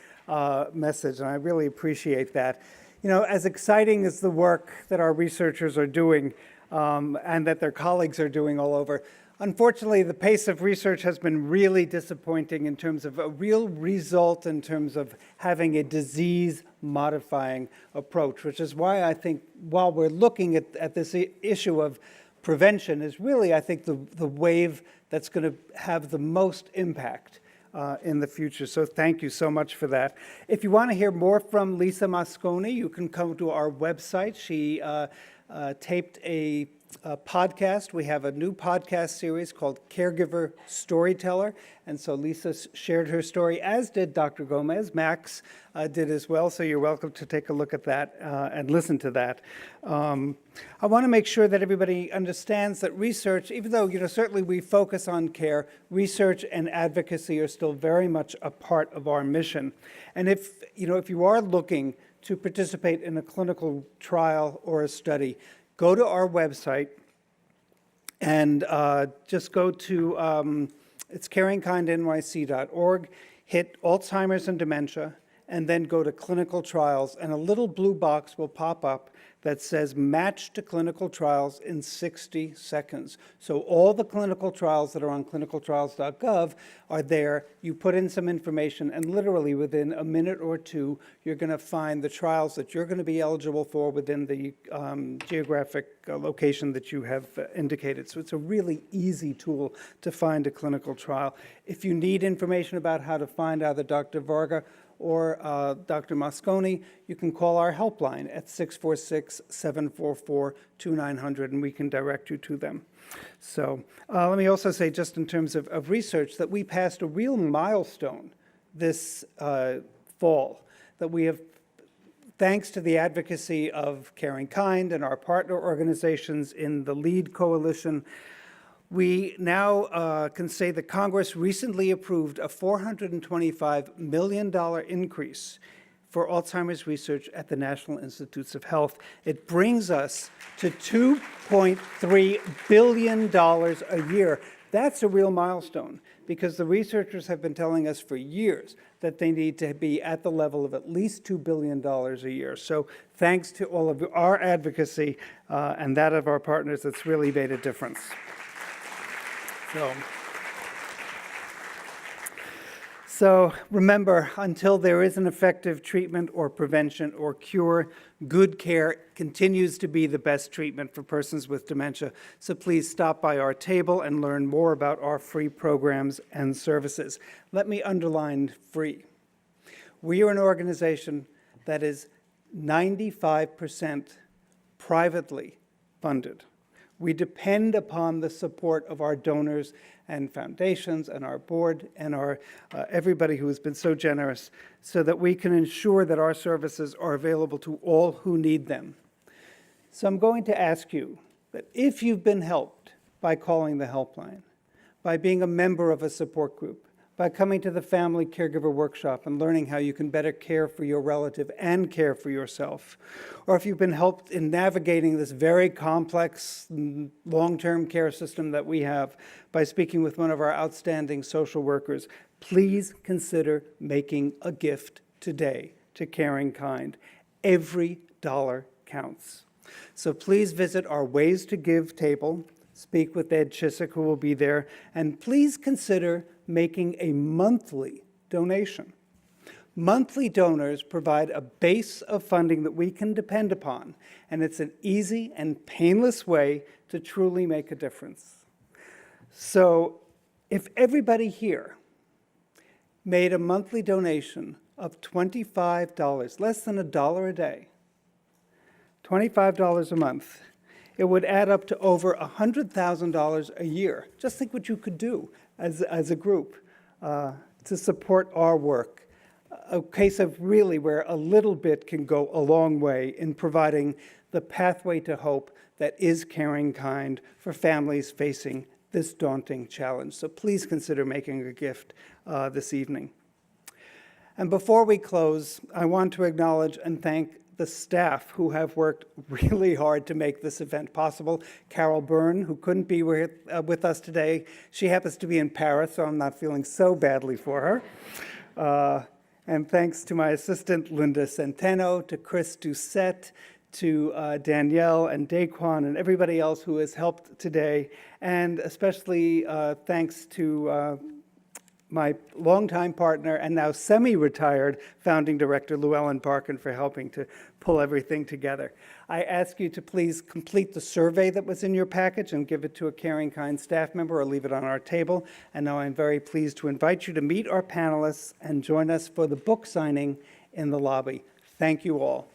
message, and I really appreciate that. You know, as exciting as the work that our researchers are doing, and that their colleagues are doing all over. Unfortunately, the pace of research has been really disappointing in terms of a real result in terms of having a disease-modifying approach, which is why I think while we're looking at this issue of prevention is really, I think, the wave that's going to have the most impact in the future. So thank you so much for that. If you want to hear more from Lisa Mosconi, you can come to our website. She taped a podcast. We have a new podcast series called Caregiver Storyteller. And so Lisa shared her story, as did Dr. Gomez. Max did as well. So you're welcome to take a look at that and listen to that. I want to make sure that everybody understands that research, even though certainly we focus on care, research and advocacy are still very much a part of our mission. And if you are looking to participate in a clinical trial or a study, go to our website and just go to, it's caringkindnyc.org, hit Alzheimer's and Dementia, and then go to clinical trials, and a little blue box will pop up that says match to clinical trials in 60 seconds. So all the clinical trials that are on clinicaltrials.gov are there. You put in some information, and literally within a minute or two, you're going to find the trials that you're going to be eligible for within the geographic location that you have indicated. So it's a really easy tool to find a clinical trial. If you need information about how to find either Dr. Varga or Dr. Mosconi, you can call our helpline at 646-744-2900, and we can direct you to them. So let me also say, just in terms of research, that we passed a real milestone this fall, that we have, thanks to the advocacy of Caring Kind and our partner organizations in the LEAD Coalition, we now can say that Congress recently approved a $425 million increase for Alzheimer's research at the National Institutes of Health. It brings us to $2.3 billion a year. That's a real milestone, because the researchers have been telling us for years that they need to be at the level of at least $2 billion a year. So thanks to all of our advocacy and that of our partners, it's really made a difference. So remember, until there is an effective treatment or prevention or cure, good care continues to be the best treatment for persons with dementia. So please stop by our table and learn more about our free programs and services. Let me underline free. We are an organization that is 95% privately funded. We depend upon the support of our donors and foundations and our board and our everybody who has been so generous, so that we can ensure that our services are available to all who need them. So I'm going to ask you that if you've been helped by calling the helpline, by being a member of a support group, by coming to the Family Caregiver Workshop and learning how you can better care for your relative and care for yourself, or if you've been helped in navigating this very complex long-term care system that we have by speaking with one of our outstanding social workers, please consider making a gift today to Caring Kind. Every dollar counts. So please visit our Ways to Give table, speak with Ed Chiswick, who will be there, and please consider making a monthly donation. Monthly donors provide a base of funding that we can depend upon, and it's an easy and painless way to truly make a difference. So if everybody here made a monthly donation of $25, less than $1 a day, $25 a month, it would add up to over $100,000 a year. Just think what you could do as a group to support our work. A case of really where a little bit can go a long way in providing the pathway to hope that is Caring Kind for families facing this daunting challenge. So please consider making a gift this evening. And before we close, I want to acknowledge and thank the staff who have worked really hard to make this event possible. Carol Byrne, who couldn't be with us today. She happens to be in Paris, so I'm not feeling so badly for her. And thanks to my assistant, Linda Centeno, to Chris Doucette, to Danielle and Daquan and everybody else who has helped today. And especially thanks to my longtime partner and now semi-retired founding director, Llewellyn Barkin, for helping to pull everything together. I ask you to please complete the survey that was in your package and give it to a Caring Kind staff member or leave it on our table. And now I'm very pleased to invite you to meet our panelists and join us for the book signing in the lobby. Thank you all.